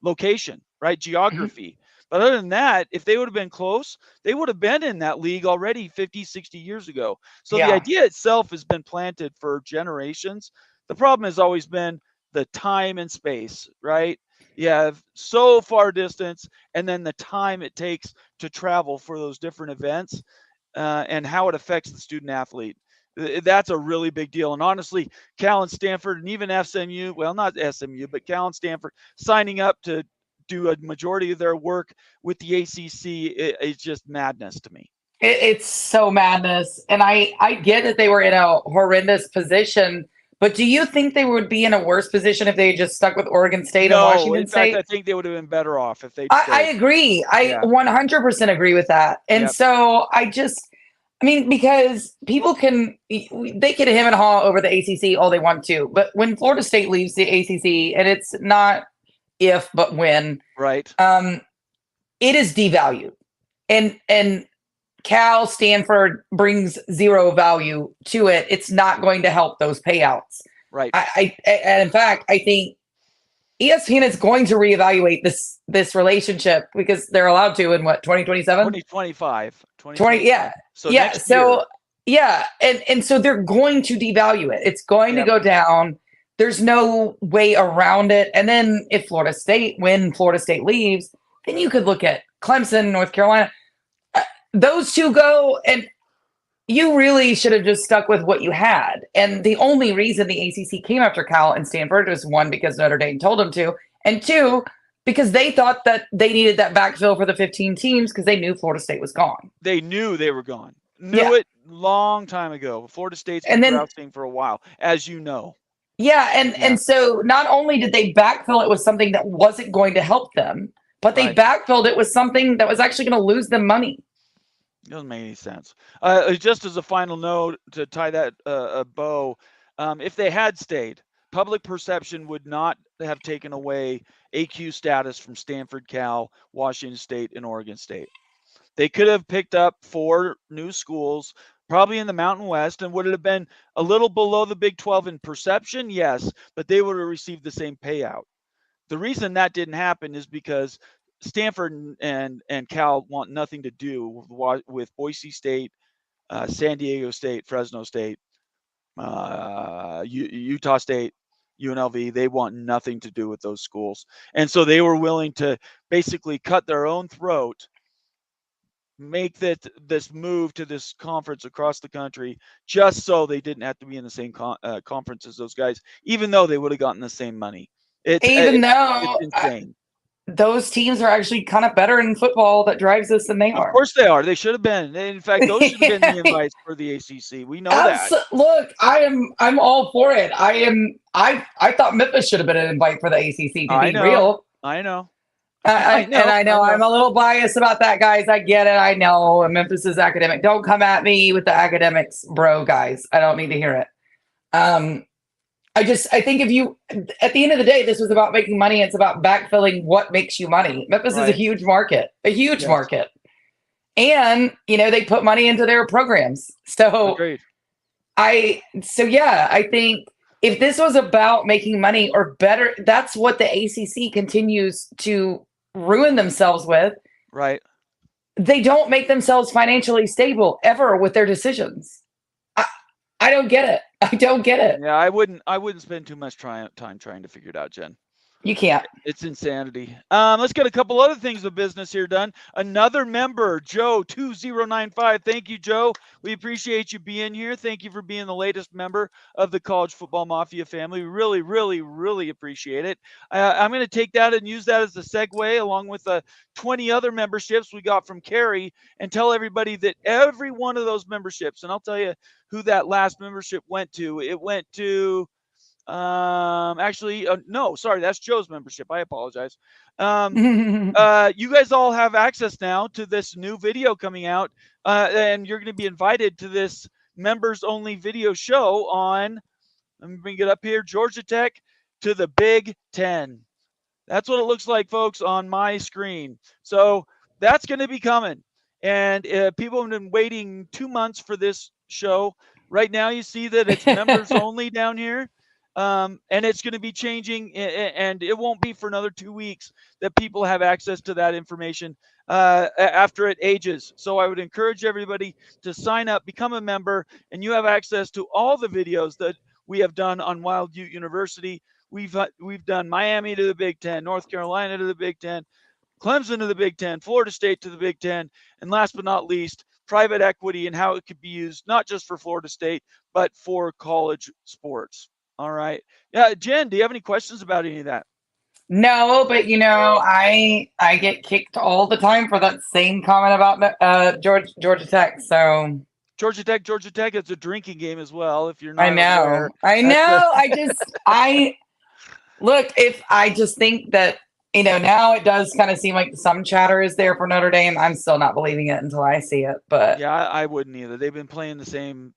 location, right? Geography. Mm-hmm. But other than that, if they would have been close, they would have been in that league already 50, 60 years ago. So the idea itself has been planted for generations. The problem has always been the time and space, right? You have so far distance, and then the time it takes to travel for those different events and how it affects the student athlete. That's a really big deal. And honestly, Cal and Stanford and even SMU, well, not SMU, but Cal and Stanford signing up to do a majority of their work with the ACC is just madness to me. It's so madness. And I get that they were in a horrendous position, but do you think they would be in a worse position if they just stuck with Oregon State and Washington State? In fact, I think they would have been better off if they I agree. I 100% agree with that. And so because people they can hem and haw over the ACC all they want to, but when Florida State leaves the ACC, and it's not if, but when, right? It is devalued, and Cal, Stanford brings zero value to it. It's not going to help those payouts, right? And in fact, I think ESPN is going to reevaluate this relationship because they're allowed to in what, 2027? 2025. 20, yeah. So and so they're going to devalue it. It's going to go down. There's no way around it. And then when Florida State leaves, then you could look at Clemson, North Carolina. Those two go, and you really should have just stuck with what you had. And the only reason the ACC came after Cal and Stanford was, one, because Notre Dame told them to, and two, because they thought that they needed that backfill for the 15 teams because they knew Florida State was gone. They knew they were gone. Knew it long time ago. Florida State's been rousting for a while, as you know. Yeah, and so not only did they backfill it with something that wasn't going to help them, but they backfilled it with something that was actually going to lose them money. Doesn't make any sense. Just as a final note to tie that a bow, if they had stayed, public perception would not have taken away AQ status from Stanford, Cal, Washington State, and Oregon State. They could have picked up 4 new schools, probably in the Mountain West, and would it have been a little below the Big 12 in perception? Yes, but they would have received the same payout. The reason that didn't happen is because Stanford and Cal want nothing to do with Boise State, San Diego State, Fresno State, Utah State, UNLV. They want nothing to do with those schools. And so they were willing to basically cut their own throat, make this move to this conference across the country, just so they didn't have to be in the same conference as those guys, even though they would have gotten the same money. It's insane. Those teams are actually kind of better in football that drives us than they are. Of course they are. They should have been. In fact, those should have been the invites for the ACC. We know that. Look, I'm all for it. I thought Memphis should have been an invite for the ACC, to be real. I know. I know I'm a little biased about that, guys. I get it. I know Memphis is academic. Don't come at me with the academics, bro, guys. I don't need to hear it. I think at the end of the day, this was about making money. It's about backfilling what makes you money. Memphis is a huge market, market. And, they put money into their programs. So agreed. I think if this was about making money or better, that's what the ACC continues to ruin themselves with. Right. They don't make themselves financially stable ever with their decisions. I don't get it. I don't get it. Yeah, I wouldn't spend too much time trying to figure it out, Jen. You can't. It's insanity. Let's get a couple other things of business here done. Another member, Joe 2095. Thank you, Joe. We appreciate you being here. Thank you for being the latest member of the College Football Mafia family. We really, really, really appreciate it. I'm going to take that and use that as a segue, along with the 20 other memberships we got from Carrie, and tell everybody that every one of those memberships, and I'll tell you who that last membership went to. It went to no, sorry, that's Joe's membership. I apologize. You guys all have access now to this new video coming out, and you're going to be invited to this members only video show on, let me bring it up here, Georgia Tech to the Big Ten. That's what it looks like, folks, on my screen. So that's going to be coming. And people have been waiting 2 months for this show. Right now, you see that it's members only down here. And it's going to be changing, and it won't be for another 2 weeks that people have access to that information after it ages. So I would encourage everybody to sign up, become a member, and you have access to all the videos that we have done on Wild Ute University. We've done Miami to the Big Ten, North Carolina to the Big Ten, Clemson to the Big Ten, Florida State to the Big Ten, and last but not least, private equity and how it could be used, not just for Florida State, but for college sports. All right. Yeah, Jen, do you have any questions about any of that? No, but I get kicked all the time for that same comment about Georgia Tech. So Georgia Tech, it's a drinking game as well. If you're not, I know. I just think that now it does kind of seem like some chatter is there for Notre Dame. I'm still not believing it until I see it. But yeah, I wouldn't either. They've been playing the same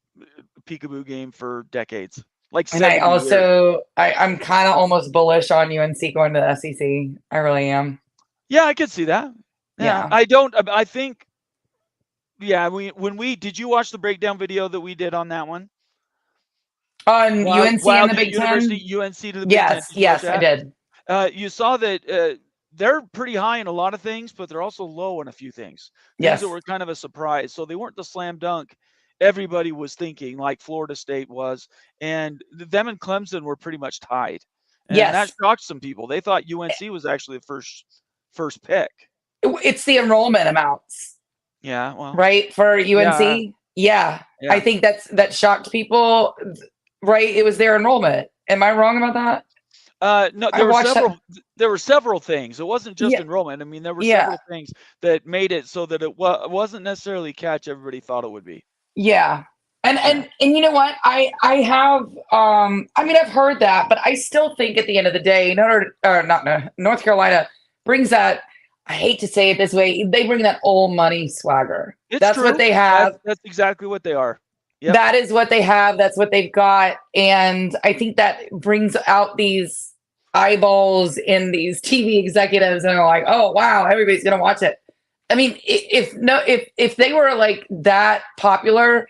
peekaboo game for decades. And I'm kind of almost bullish on UNC going to the SEC. I really am. Yeah, I could see that. Yeah. I think, did you watch the breakdown video that we did on that one? On UNC and the Big University, Ten? UNC to the Big Ten. Yes, I did. You saw that they're pretty high in a lot of things, but they're also low in a few things. Things that were kind of a surprise. So they weren't the slam dunk everybody was thinking, like Florida State was, and them and Clemson were pretty much tied. And that shocked some people. They thought UNC was actually the first pick. It's the enrollment amounts. Yeah, well, right, for UNC. Yeah. I think that shocked people. Right, it was their enrollment. Am I wrong about that? No, there were several things. It wasn't just enrollment. I mean, there were several things that made it so that it wasn't necessarily catch everybody thought it would be. Yeah. And you know what? I have I've heard that, but I still think at the end of the day, North Carolina brings that, I hate to say it this way, they bring that old money swagger. That's true. What they have. That's exactly what they are. Yep. That is what they have. That's what they've got. And I think that brings out these eyeballs in these TV executives, and they're like, oh wow, everybody's gonna watch it. I mean, if they were like that popular,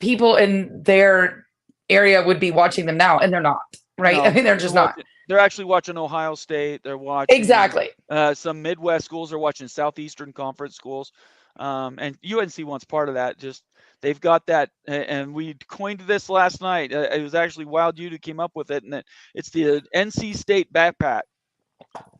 people in their area would be watching them now, and they're not, right? No, I mean, they're just not. They're actually watching Ohio State. They're watching exactly some Midwest schools. Are watching Southeastern Conference schools, and UNC wants part of that. Just they've got that, and we coined this last night. It was actually Wild Ute who came up with it, and it's the NC State backpack.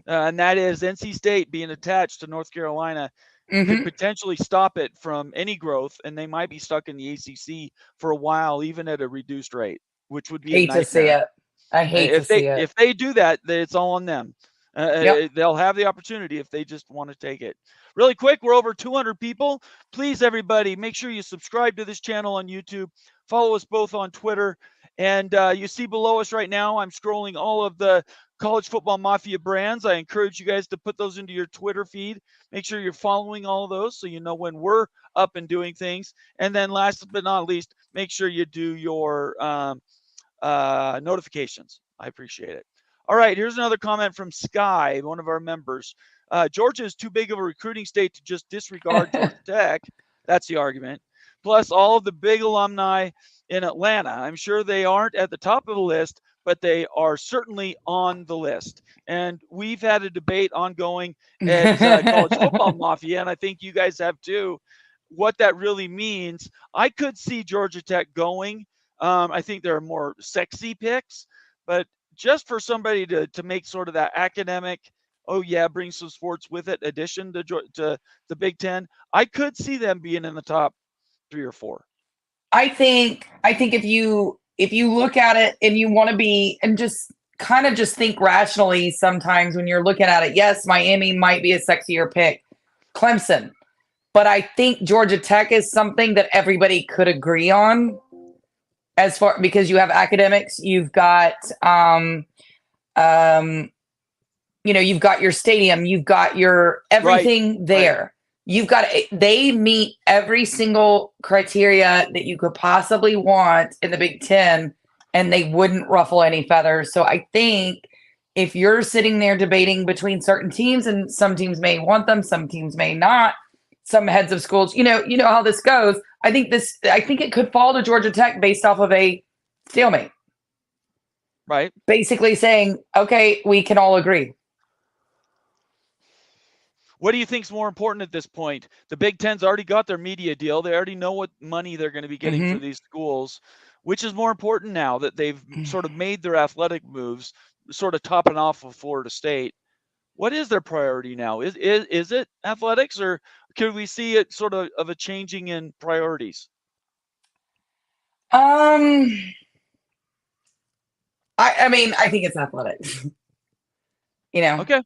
And that is NC State being attached to North Carolina could potentially stop it from any growth, and they might be stuck in the ACC for a while, even at a reduced rate, which would be hate to see it. I hate to see it. If they do that, it's all on them. They'll have the opportunity if they just want to take it. Really quick, we're over 200 people. Please, everybody, make sure you subscribe to this channel on YouTube. Follow us both on Twitter. And you see below us right now, I'm scrolling all of the College Football Mafia brands. I encourage you guys to put those into your Twitter feed. Make sure you're following all of those so you know when we're up and doing things. And then last but not least, make sure you do your notifications. I appreciate it. All right, here's another comment from Sky, one of our members. Georgia is too big of a recruiting state to just disregard Georgia Tech. That's the argument. Plus all of the big alumni in Atlanta. I'm sure they aren't at the top of the list, but they are certainly on the list. And we've had a debate ongoing at College Football Mafia, and I think you guys have too, what that really means. I could see Georgia Tech going. I think there are more sexy picks, but just for somebody to make sort of that academic, oh yeah, bring some sports with it, addition to the Big Ten, I could see them being in the top 3 or 4. I think if you look at it and you want to be and just kind of just think rationally sometimes when you're looking at it, yes, Miami might be a sexier pick, Clemson, but I think Georgia Tech is something that everybody could agree on as far because you have academics, you've got you've got your stadium, you've got your everything there. Right. You've got they meet every single criteria that you could possibly want in the Big Ten, and they wouldn't ruffle any feathers. So I think if you're sitting there debating between certain teams, and some teams may want them, some teams may not, some heads of schools, you know how this goes. I think it could fall to Georgia Tech based off of a stalemate. Right. Basically saying, okay, we can all agree. What do you think is more important at this point? The Big Ten's already got their media deal. They already know what money they're going to be getting for these schools. Which is more important now that they've sort of made their athletic moves, sort of topping off of Florida State? What is their priority now? Is it athletics, or could we see it sort of a changing in priorities? I mean, I think it's athletics. Okay.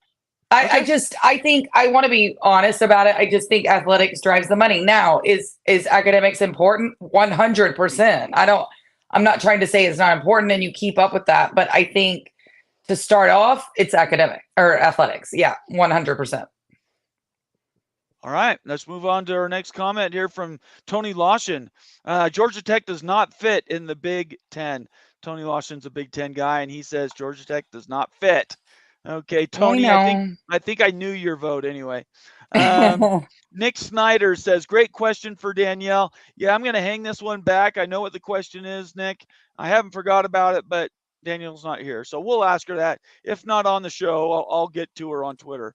I think I want to be honest about it. I just think athletics drives the money. Now, is academics important? 100%. I'm not trying to say it's not important and you keep up with that, but I think to start off, it's academic or athletics. Yeah, 100%. All right, let's move on to our next comment here from Tony Lawson. Georgia Tech does not fit in the Big Ten. Tony Lawson's a Big Ten guy, and he says Georgia Tech does not fit. Okay, Tony, I think I knew your vote anyway. Nick Snyder says, great question for Danielle. Yeah, I'm going to hang this one back. I know what the question is, Nick. I haven't forgot about it, but Danielle's not here. So we'll ask her that. If not on the show, I'll get to her on Twitter.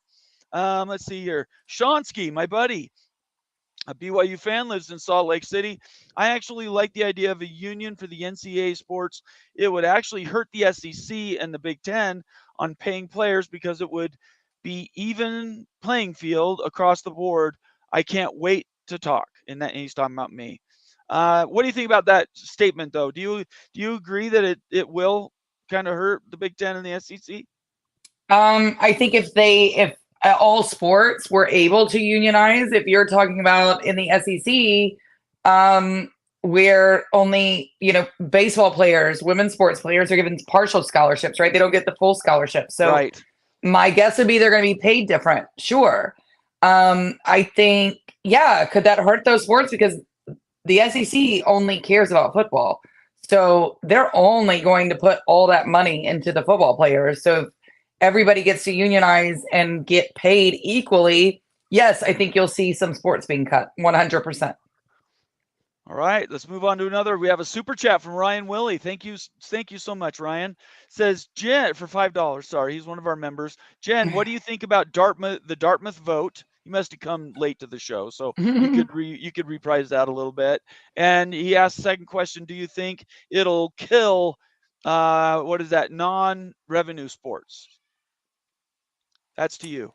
Let's see here. Shonsky, my buddy, a BYU fan, lives in Salt Lake City. I actually like the idea of a union for the NCAA sports. It would actually hurt the SEC and the Big Ten on paying players because it would be even playing field across the board. I can't wait to talk. And he's talking about me. What do you think about that statement, though? Do you agree that it will kind of hurt the Big Ten and the SEC? I think if all sports were able to unionize, if you're talking about in the SEC, where only, baseball players, women's sports players are given partial scholarships, right? They don't get the full scholarship. So right. My guess would be they're going to be paid different. Sure. I think, could that hurt those sports? Because the SEC only cares about football. So they're only going to put all that money into the football players. So if everybody gets to unionize and get paid equally, yes, I think you'll see some sports being cut 100%. All right, let's move on to another. We have a super chat from Ryan Willie. Thank you so much, Ryan. Says Jen for $5. Sorry, he's one of our members. Jen, what do you think about the Dartmouth vote? You must have come late to the show, so you could reprise that a little bit. And he asked the second question: do you think it'll kill non-revenue sports? That's to you.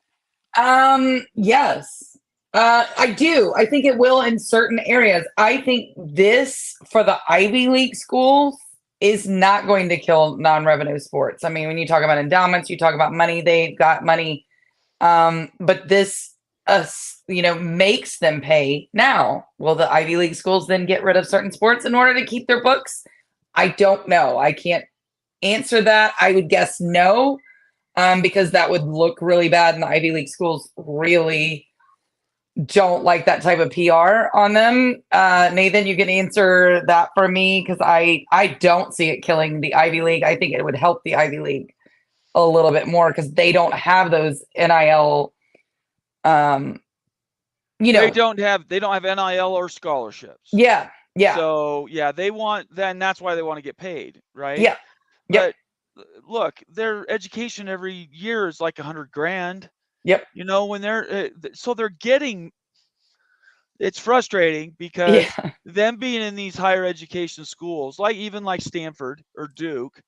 Yes. I do. I think it will in certain areas. I think this for the Ivy League schools is not going to kill non-revenue sports. I mean, when you talk about endowments, you talk about money, they've got money. But this, makes them pay now. Will the Ivy League schools then get rid of certain sports in order to keep their books? I don't know. I can't answer that. I would guess no, because that would look really bad, and the Ivy League schools really don't like that type of PR on them. Nathan, you can answer that for me, because I don't see it killing the Ivy League. I think it would help the Ivy League a little bit more because they don't have those NIL. They don't have NIL or scholarships. Yeah. So that's why they want to get paid, right? Yeah. But look, their education every year is like $100,000. Yep. When they're getting, it's frustrating because them being in these higher education schools, like Stanford or Duke,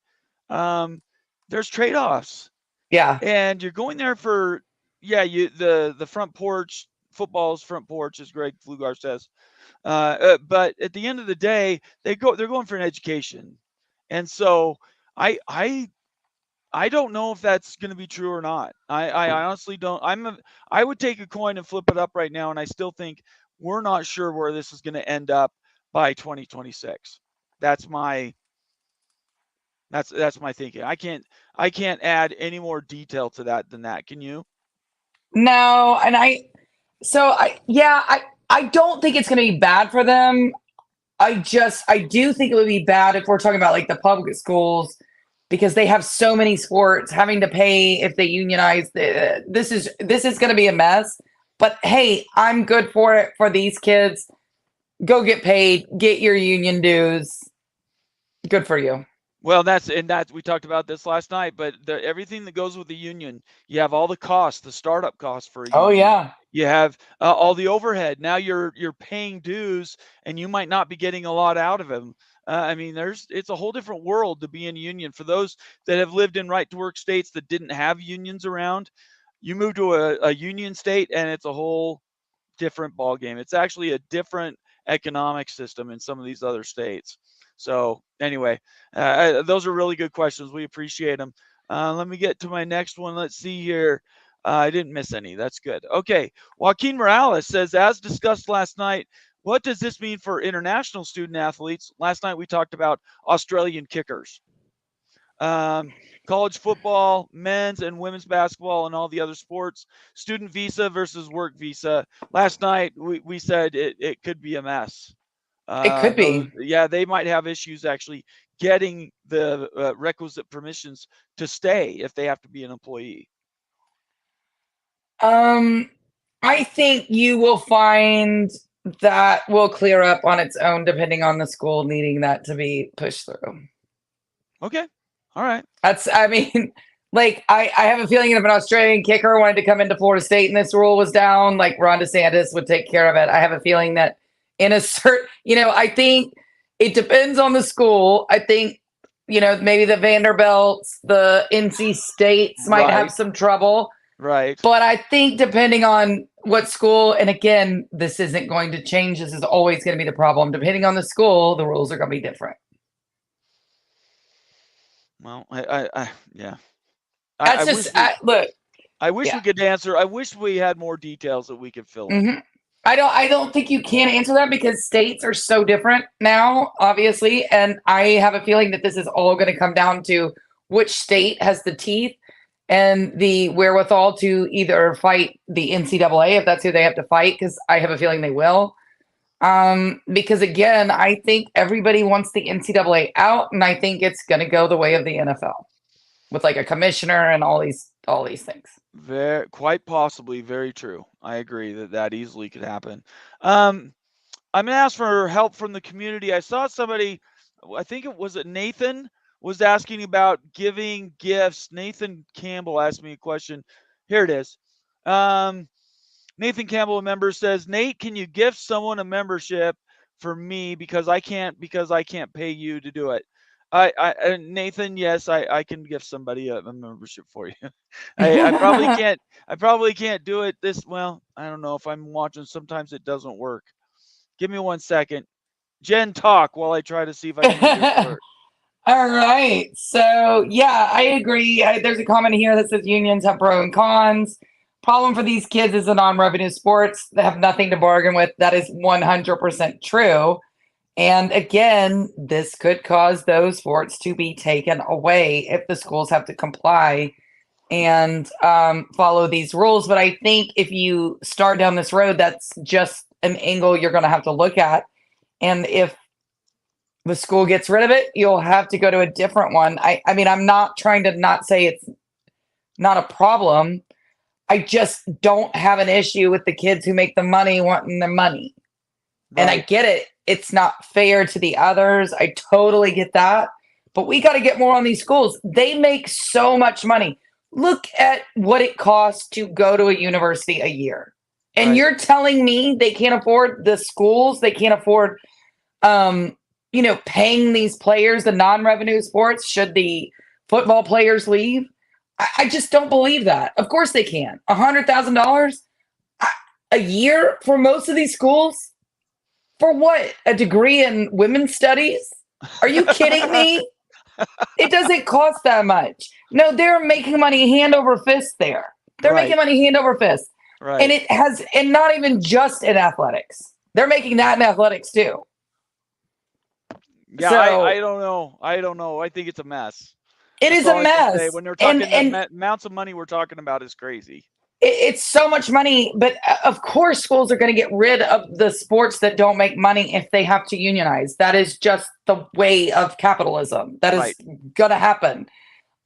there's trade-offs. Yeah. And you're going there for, the front porch, football's front porch, as Greg Flugar says. But at the end of the day, they're going for an education. And so I don't know if that's going to be true or not. I honestly don't. I would take a coin and flip it up right now, and I still think we're not sure where this is going to end up by 2026. That's my thinking. I can't add any more detail to that than that. Can you? No, and I don't think it's going to be bad for them. I do think it would be bad if we're talking about like the public schools, because they have so many sports having to pay if they unionize. This is going to be a mess. But hey, I'm good for it for these kids. Go get paid, get your union dues. Good for you. Well, we talked about this last night, but everything that goes with the union, you have all the costs, the startup costs for a union. Oh yeah. You have all the overhead. Now you're paying dues, and you might not be getting a lot out of them. I mean, it's a whole different world to be in a union. For those that have lived in right to work states that didn't have unions around, you move to a union state, and it's a whole different ballgame. It's actually a different economic system in some of these other states. So anyway, those are really good questions. We appreciate them. Let me get to my next one. Let's see here. I didn't miss any. That's good. Okay. Joaquin Morales says, as discussed last night, what does this mean for international student athletes? Last night we talked about Australian kickers. College football, men's and women's basketball, and all the other sports, student visa versus work visa. Last night we said it could be a mess. It could be. They might have issues actually getting the requisite permissions to stay if they have to be an employee. I think you will find that will clear up on its own, depending on the school needing that to be pushed through. Okay. All right. Like I have a feeling if an Australian kicker wanted to come into Florida State and this rule was down, like Ron DeSantis would take care of it. I have a feeling that in a certain, I think it depends on the school. I think, maybe the Vanderbilts, the NC States might have some trouble. Right. But I think depending on what school, and again, this isn't going to change. This is always going to be the problem. Depending on the school, the rules are going to be different. Well, yeah. Look. I wish we could answer. I wish we had more details that we could fill in. Mm-hmm. I don't think you can answer that because states are so different now, obviously. And I have a feeling that this is all going to come down to which state has the teeth and the wherewithal to either fight the NCAA, if that's who they have to fight, because I have a feeling they will. Because again, I think everybody wants the NCAA out, and I think it's going to go the way of the NFL with like a commissioner and all these things. Quite possibly, very true. I agree that easily could happen. I'm going to ask for help from the community. I saw somebody, I think Nathan was asking about giving gifts. Nathan Campbell asked me a question. Here it is. Nathan Campbell, a member, says, Nate, can you gift someone a membership for me because I can't pay you to do it? Nathan, yes, I can gift somebody a membership for you. I probably can't do it well. I don't know if I'm watching. Sometimes it doesn't work. Give me 1 second. Jen, talk while I try to see if I can make this work. All right. So yeah, I agree. There's a comment here that says unions have pros and cons. Problem for these kids is the non-revenue sports. They have nothing to bargain with. That is 100% true. And again, this could cause those sports to be taken away if the schools have to comply and follow these rules. But I think if you start down this road, that's just an angle you're going to have to look at. And if the school gets rid of it, you'll have to go to a different one. I mean, I'm not trying to not say it's not a problem. I just don't have an issue with the kids who make the money wanting the money. Right. And I get it. It's not fair to the others. I totally get that. But we got to get more on these schools. They make so much money. Look at what it costs to go to a university a year. And right. You're telling me they can't afford the schools? They can't afford, paying these players, the non-revenue sports? Should the football players leave? I just don't believe that. Of course they can. $100,000 a year for most of these schools? For what? A degree in women's studies? Are you kidding me? It doesn't cost that much. No, they're making money hand over fist there. They're making money hand over fist. Right. And not even just in athletics. They're making that in athletics too. Yeah, so, I don't know. I think it's a mess. It is a mess. When they're talking the amounts of money we're talking about is crazy. It's so much money, but of course schools are going to get rid of the sports that don't make money if they have to unionize. That is just the way of capitalism. That is going to happen.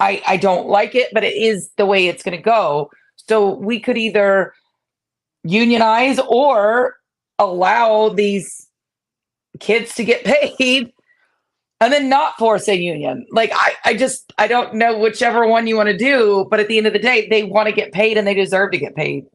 I don't like it, but it is the way it's going to go. So we could either unionize or allow these kids to get paid and then not force a union. Like, I don't know whichever one you want to do, but at the end of the day, they want to get paid and they deserve to get paid.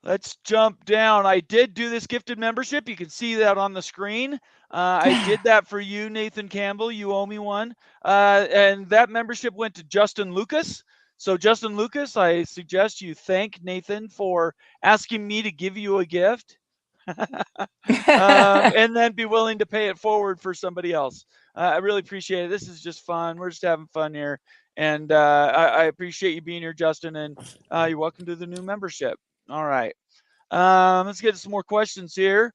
Let's jump down. I did do this gifted membership. You can see that on the screen. I did that for you, Nathan Campbell. You owe me one. And that membership went to Justin Lucas. So Justin Lucas, I suggest you thank Nathan for asking me to give you a gift. And then be willing to pay it forward for somebody else. I really appreciate it. This is just fun. We're just having fun here. And I appreciate you being here, Justin. And you're welcome to the new membership. All right. Let's get to some more questions here.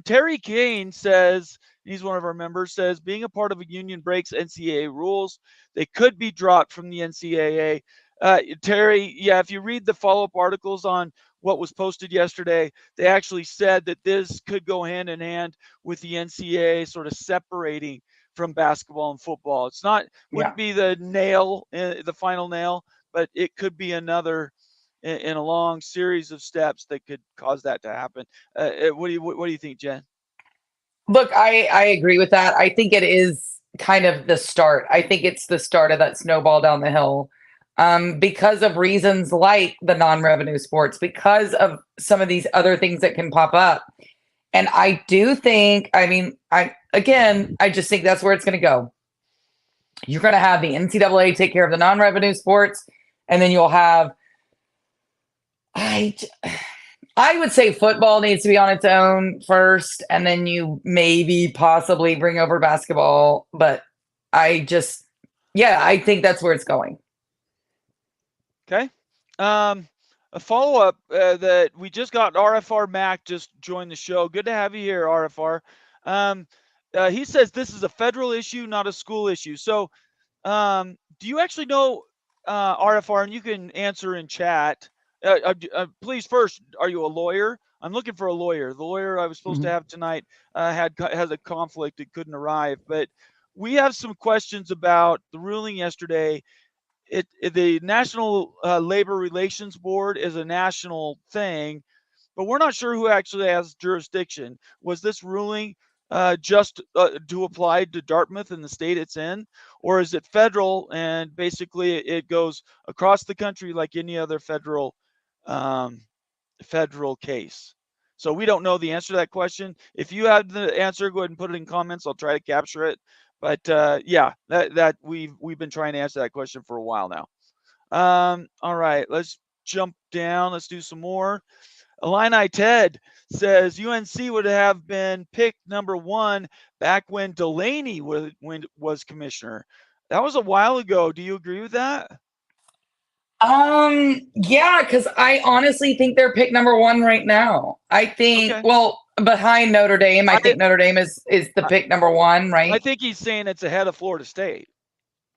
Terry Kane says, he's one of our members, says, being a part of a union breaks NCAA rules. They could be dropped from the NCAA. Terry, yeah, if you read the follow-up articles on what was posted yesterday, they actually said that this could go hand in hand with the NCAA sort of separating from basketball and football. It's not, wouldn't be the nail, the final nail, but it could be another in a long series of steps that could cause that to happen. What do you think, Jen? Look, I agree with that. I think it is kind of the start. I think it's the start of that snowball down the hill. Because of reasons like the non-revenue sports, because of some of these other things that can pop up. And I do think, I just think that's where it's going to go. You're going to have the NCAA take care of the non-revenue sports, and then you'll have, I would say football needs to be on its own first, and then you maybe possibly bring over basketball. But I think that's where it's going. Okay. A follow-up that we just got, RFR Mac just joined the show. Good to have you here, RFR. He says this is a federal issue, not a school issue. So do you actually know, RFR, and you can answer in chat. Please, first, are you a lawyer? I'm looking for a lawyer. The lawyer I was supposed to have tonight has a conflict and couldn't arrive. But we have some questions about the ruling yesterday. The National Labor Relations Board is a national thing, but we're not sure who actually has jurisdiction. Was this ruling just to apply to Dartmouth and the state it's in, or is it federal and basically it goes across the country like any other federal case? So we don't know the answer to that question. If you have the answer, go ahead and put it in comments. I'll try to capture it. But that we've been trying to answer that question for a while now. All right, let's jump down. Let's do some more. Illini Ted says UNC would have been picked number 1 back when Delaney was commissioner. That was a while ago. Do you agree with that? Yeah, because I honestly think they're pick number 1 right now. I think, well, behind Notre Dame, I think Notre Dame is the pick number 1, right? I think he's saying it's ahead of Florida State.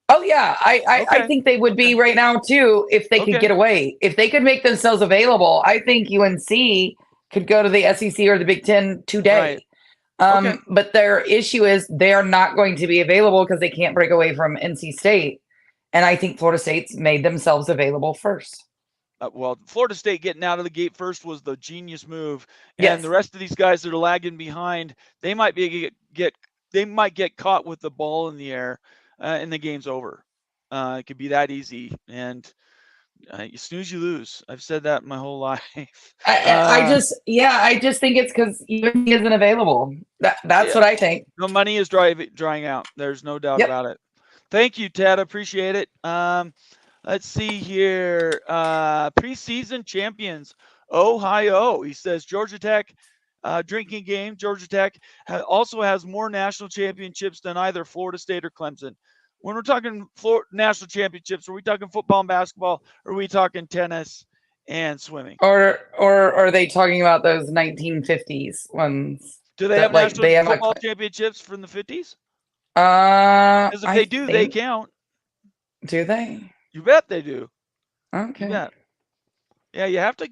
Oh yeah, I think they would be right now too if they could get away. If they could make themselves available, I think UNC could go to the SEC or the Big Ten today. Right. But their issue is they are not going to be available because they can't break away from NC State. And I think Florida State's made themselves available first. Well, Florida State getting out of the gate first was the genius move, and the rest of these guys that are lagging behind, they might get caught with the ball in the air, and the game's over. It could be that easy, and you snooze, you lose. I've said that my whole life. I just think it's because UNC isn't available. That's what I think. No money is drying out. There's no doubt about it. Thank you, Ted. I appreciate it. Let's see here. Preseason champions, Ohio. He says Georgia Tech drinking game. Georgia Tech also has more national championships than either Florida State or Clemson. When we're talking national championships, are we talking football and basketball? Or are we talking tennis and swimming? Or are they talking about those 1950s ones? Do they have national football championships from the 50s? Because if they do, they count. Do they? You bet they do. Okay. You bet. Yeah, you have to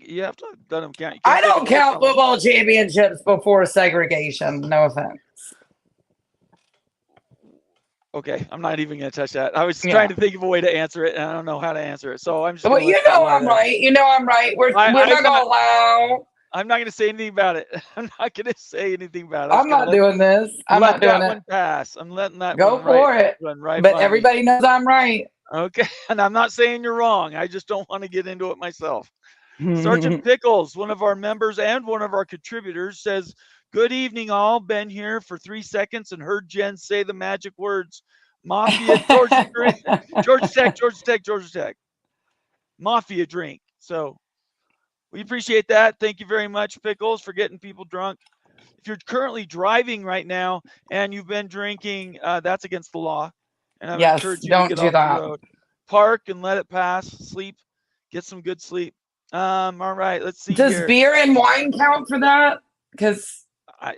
let them count. I don't count football championships before segregation. No offense. Okay, I'm not even going to touch that. I was trying to think of a way to answer it, and I don't know how to answer it. So I'm just. Well, you know I'm right. You know I'm right. We're not going to allow. I'm not going to say anything about it. I'm not going to say anything about it. I'm not doing this. I'm not doing it. One pass. I'm letting that go for it. Right, but everybody knows I'm right. Okay, and I'm not saying you're wrong. I just don't want to get into it myself. Sergeant Pickles, one of our members and one of our contributors, says, "Good evening, all. Been here for 3 seconds and heard Jen say the magic words: Mafia, Georgia drink, Georgia Tech, Mafia drink." So we appreciate that. Thank you very much, Pickles, for getting people drunk. If you're currently driving right now and you've been drinking, that's against the law. And I encourage you to get off the road. Park and let it pass. Sleep. Get some good sleep. All right, let's see. Does beer and wine count for that? Because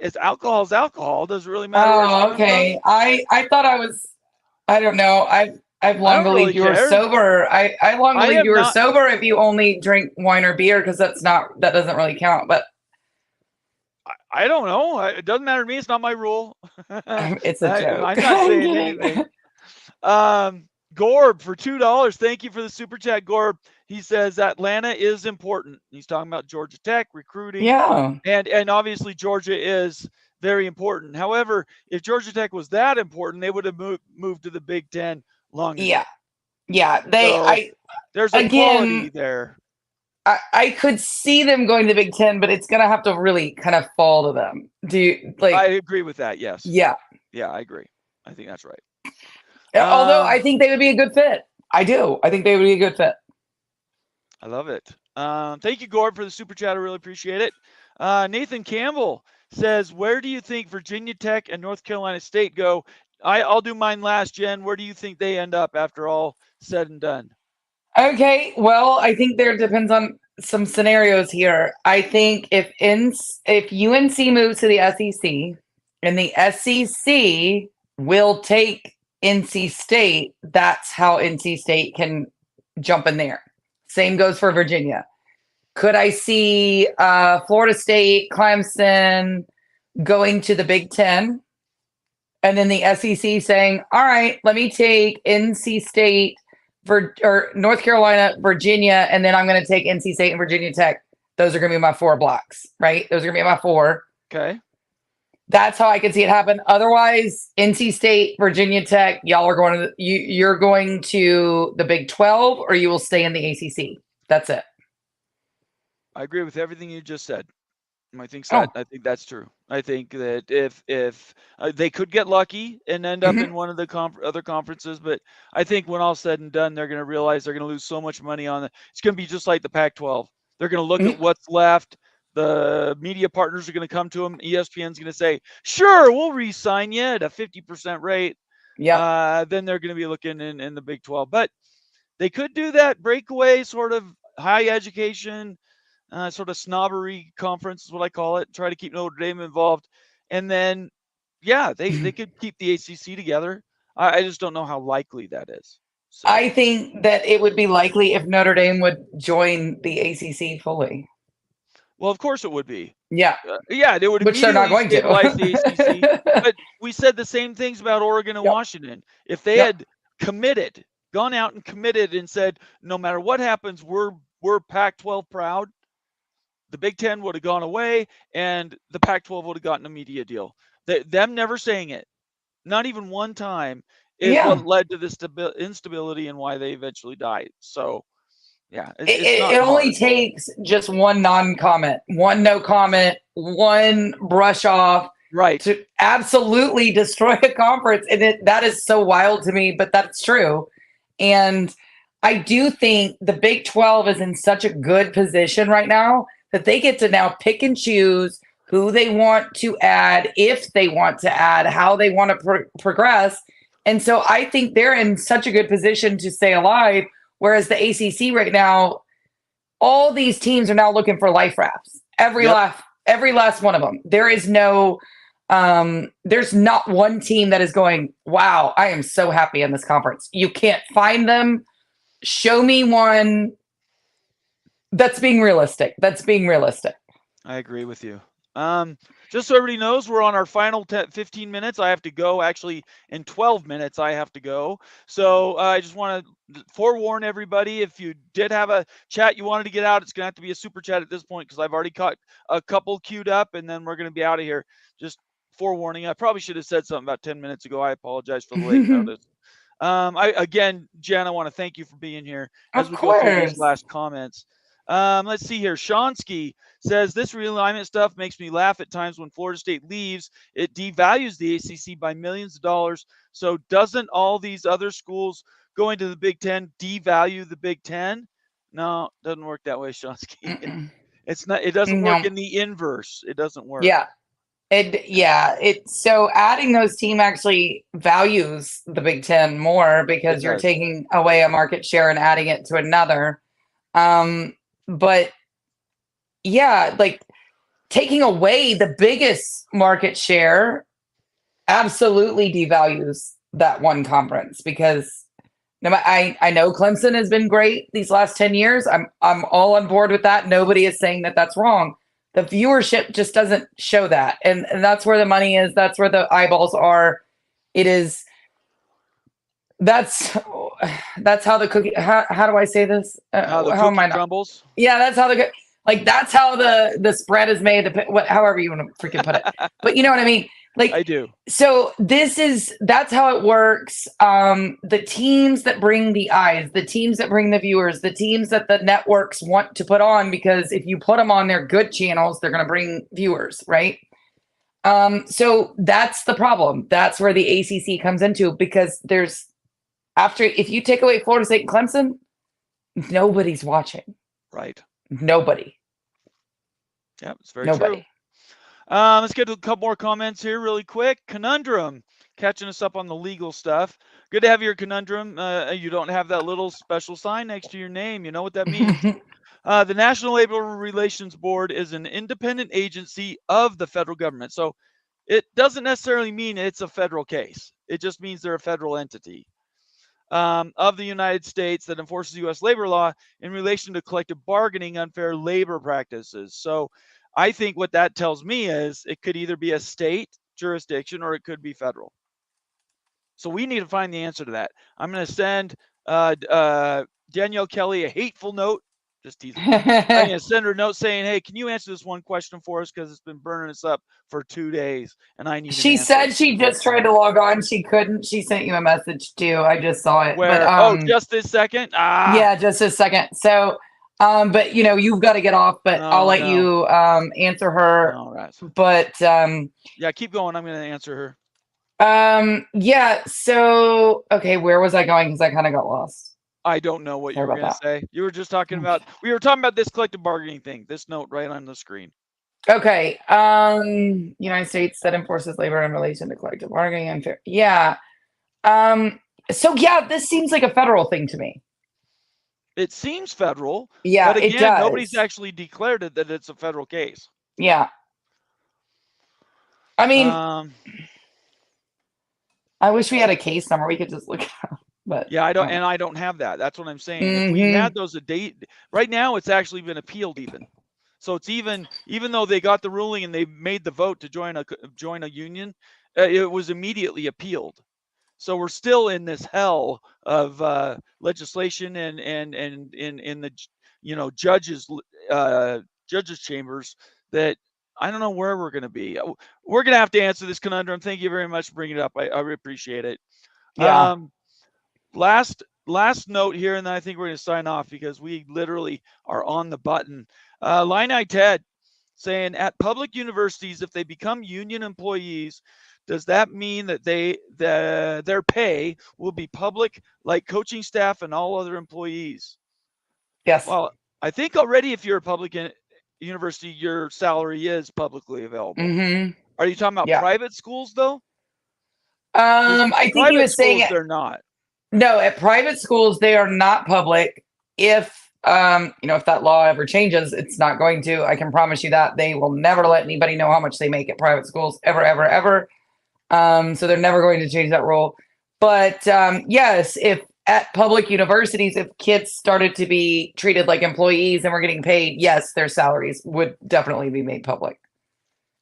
it's alcohol is alcohol. Does it really matter? Oh, okay. I thought I was. I don't know. I've long believed you were sober. I long believed you were sober if you only drink wine or beer, because that doesn't really count. But I don't know. It doesn't matter to me. It's not my rule. It's a joke. I'm not saying anything. Gorb for $2. Thank you for the super chat, Gorb. He says Atlanta is important. He's talking about Georgia Tech recruiting. Yeah. And obviously Georgia is very important. However, if Georgia Tech was that important, they would have moved to the Big Ten long ago. Yeah. Yeah. There's a quality there. I could see them going to the Big Ten, but it's gonna have to really kind of fall to them. I agree with that, yes. Yeah. Yeah, I agree. I think that's right. Although I think they would be a good fit. I do. I think they would be a good fit. I love it. Thank you, Gord, for the super chat. I really appreciate it. Nathan Campbell says, where do you think Virginia Tech and North Carolina State go? I'll do mine last, Jen. Where do you think they end up after all said and done? Okay, well, I think there depends on some scenarios here. I think if UNC moves to the SEC and the SEC will take NC State, that's how NC State can jump in there. Same goes for Virginia. Could I see Florida State, Clemson going to the Big Ten, and then the SEC saying, all right, let me take NC State or North Carolina, Virginia, and then I'm going to take NC State and Virginia Tech. Those are going to be my 4 blocks, right? Those are going to be my 4. Okay. That's how I can see it happen. Otherwise, NC State, Virginia Tech, y'all are going to you're going to the Big 12, or you will stay in the ACC. That's it. I agree with everything you just said. I think that's true. I think that if they could get lucky and end up in one of the other conferences, but I think when all said and done, they're going to realize they're going to lose so much money on it. It's going to be just like the Pac-12. They're going to look at what's left. The media partners are going to come to them. ESPN's going to say, sure, we'll re-sign you at a 50% rate. Yeah. Then they're going to be looking in the Big 12. But they could do that breakaway sort of high education, sort of snobbery conference is what I call it. Try to keep Notre Dame involved. And then, they could keep the ACC together. I just don't know how likely that is. So. I think that it would be likely if Notre Dame would join the ACC fully. Well, of course it would be. Yeah. They would. Which they're not going to. The ACC. But we said the same things about Oregon and Washington. If they had gone out and committed and said, no matter what happens, we're Pac-12 proud, the Big Ten would have gone away and the Pac-12 would have gotten a media deal. Them never saying it, not even one time, is what led to this instability and why they eventually died. So, it only takes just one non-comment, one no comment, one brush off, right to absolutely destroy a conference. And that is so wild to me, but that's true. And I do think the Big 12 is in such a good position right now that they get to now pick and choose who they want to add, if they want to add, how they want to progress. And so I think they're in such a good position to stay alive. Whereas the ACC right now, all these teams are now looking for life rafts. Every last one of them. There is no, there's not one team that is going, wow, I am so happy in this conference. You can't find them. Show me one that's being realistic. I agree with you. Just so everybody knows, we're on our final 15 minutes. I have to go. Actually, in 12 minutes, I have to go. So I just want to forewarn everybody, if you did have a chat you wanted to get out, it's going to have to be a super chat at this point because I've already caught a couple queued up, and then we're going to be out of here. Just forewarning. I probably should have said something about 10 minutes ago. I apologize for the late notice. Jen, I want to thank you for being here as we go through these last comments. Let's see here. Shonsky says, this realignment stuff makes me laugh at times when Florida State leaves. It devalues the ACC by millions of dollars. So doesn't all these other schools going to the Big Ten devalue the Big Ten? No, it doesn't work that way, Shonsky. It's not. It doesn't work in the inverse. It doesn't work. So adding those teams actually values the Big Ten more because you're taking away a market share and adding it to another. But yeah, like taking away the biggest market share absolutely devalues that one conference because I know Clemson has been great these last 10 years. I'm all on board with that. Nobody is saying that that's wrong. The viewership just doesn't show that. And that's where the money is. That's where the eyeballs are. That's how the cookie, how do I say this? How the cookie crumbles? Yeah, that's how that's how the spread is made, however you want to freaking put it. But you know what I mean? Like I do. So that's how it works. The teams that bring the eyes, the teams that bring the viewers, the teams that the networks want to put on, because if you put them on their good channels, they're going to bring viewers, right? So that's the problem. That's where the ACC comes into, because if you take away Florida State and Clemson, nobody's watching. Right. Nobody. Yeah, it's very true. Let's get to a couple more comments here really quick. Conundrum, catching us up on the legal stuff. Good to have your Conundrum. You don't have that little special sign next to your name. You know what that means. The National Labor Relations Board is an independent agency of the federal government. So it doesn't necessarily mean it's a federal case. It just means they're a federal entity of the United States that enforces U.S. labor law in relation to collective bargaining unfair labor practices. So I think what that tells me is it could either be a state jurisdiction or it could be federal. So we need to find the answer to that. I'm going to send Danielle Kelley a hateful note. Just teasing. I'm going to send her a note saying, hey, can you answer this one question for us? Because it's been burning us up for 2 days. And I need She said she just tried to log on. She couldn't. She sent you a message too. I just saw it. Where? But, just this second? Yeah, just this second. So, but you've got to get off, but I'll let you answer her. All right. But yeah, keep going. I'm going to answer her. Yeah. So, okay, where was I going? Because I kind of got lost. I don't know what you were going to say. You were just talking about, we were talking about this collective bargaining thing, this note right on the screen. Okay. United States that enforces labor in relation to collective bargaining unfair. Yeah. So yeah, this seems like a federal thing to me. It seems federal. Yeah, but again, it does. Nobody's actually declared it that it's a federal case. Yeah. I mean, I wish we had a case number we could just look at. But yeah, I don't have that. That's what I'm saying. If we had those right now, it's actually been appealed even. So it's even though they got the ruling and they made the vote to join a union, it was immediately appealed. So we're still in this hell of legislation and in the judges chambers that I don't know where we're going to be. We're going to have to answer this conundrum. Thank you very much for bringing it up. I appreciate it. Yeah. Last note here, and then I think we're going to sign off because we literally are on the button. Illini Ted saying at public universities, if they become union employees, does that mean that their pay will be public like coaching staff and all other employees? Yes. Well, I think already if you're a public university, your salary is publicly available. Mm-hmm. Are you talking about private schools though? I think he was saying they're not. No, at private schools, they are not public. If if that law ever changes, it's not going to. I can promise you that. They will never let anybody know how much they make at private schools, ever, ever, ever. So they're never going to change that rule. But yes, if at public universities, if kids started to be treated like employees and were getting paid, yes, their salaries would definitely be made public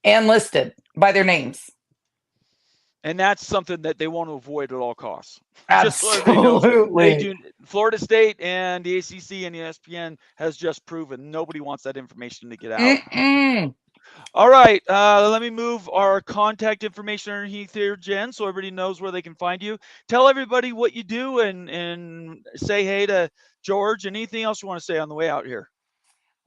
and listed by their names. And that's something that they want to avoid at all costs. Absolutely. They do. Florida State and the ACC and ESPN has just proven nobody wants that information to get out. Mm-mm. All right. Let me move our contact information underneath here, Jen, so everybody knows where they can find you. Tell everybody what you do and say hey to George. Anything else you want to say on the way out here?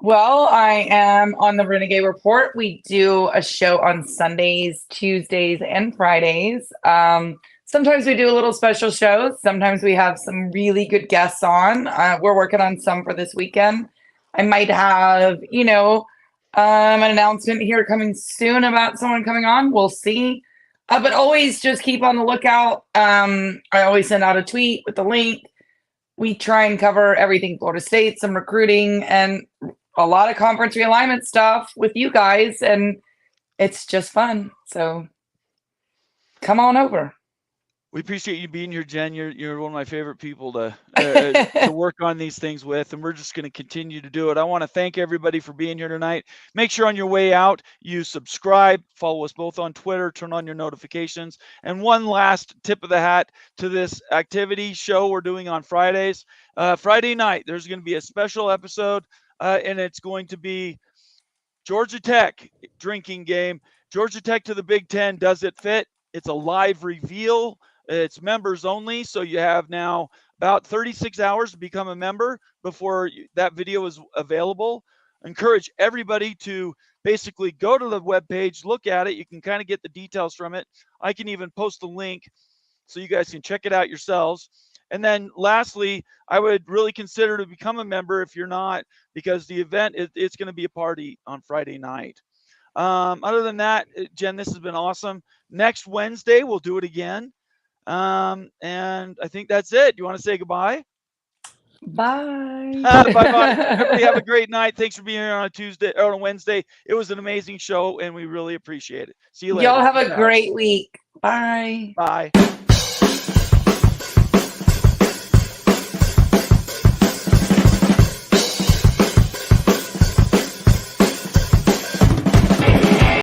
Well, I am on the Renegade Report. We do a show on Sundays, Tuesdays, and Fridays. Sometimes we do a little special shows. Sometimes we have some really good guests on. We're working on some for this weekend. I might have, an announcement here coming soon about someone coming on. We'll see. But always just keep on the lookout. I always send out a tweet with the link. We try and cover everything Florida State, some recruiting, and a lot of conference realignment stuff with you guys, and it's just fun. So come on over. We appreciate you being here, Jen. You're one of my favorite people to work on these things with, and we're just going to continue to do it. I want to thank everybody for being here tonight. Make sure on your way out you subscribe, follow us both on Twitter, turn on your notifications. And one last tip of the hat to this activity show we're doing on Fridays. Friday night, there's going to be a special episode, and it's going to be Georgia Tech drinking game. Georgia Tech to the Big Ten. Does it fit? It's a live reveal. It's members only, so you have now about 36 hours to become a member before that video is available. Encourage everybody to basically go to the webpage, look at it. You can kind of get the details from it. I can even post the link so you guys can check it out yourselves. And then lastly, I would really consider to become a member if you're not, because the event, it's going to be a party on Friday night. Other than that, Jen, this has been awesome. Next Wednesday, we'll do it again. And I think that's it. You want to say goodbye? Bye. Bye. Everybody have a great night. Thanks for being here on a Tuesday or on a Wednesday. It was an amazing show, and we really appreciate it. See you later. Y'all have a great week. Bye. Bye.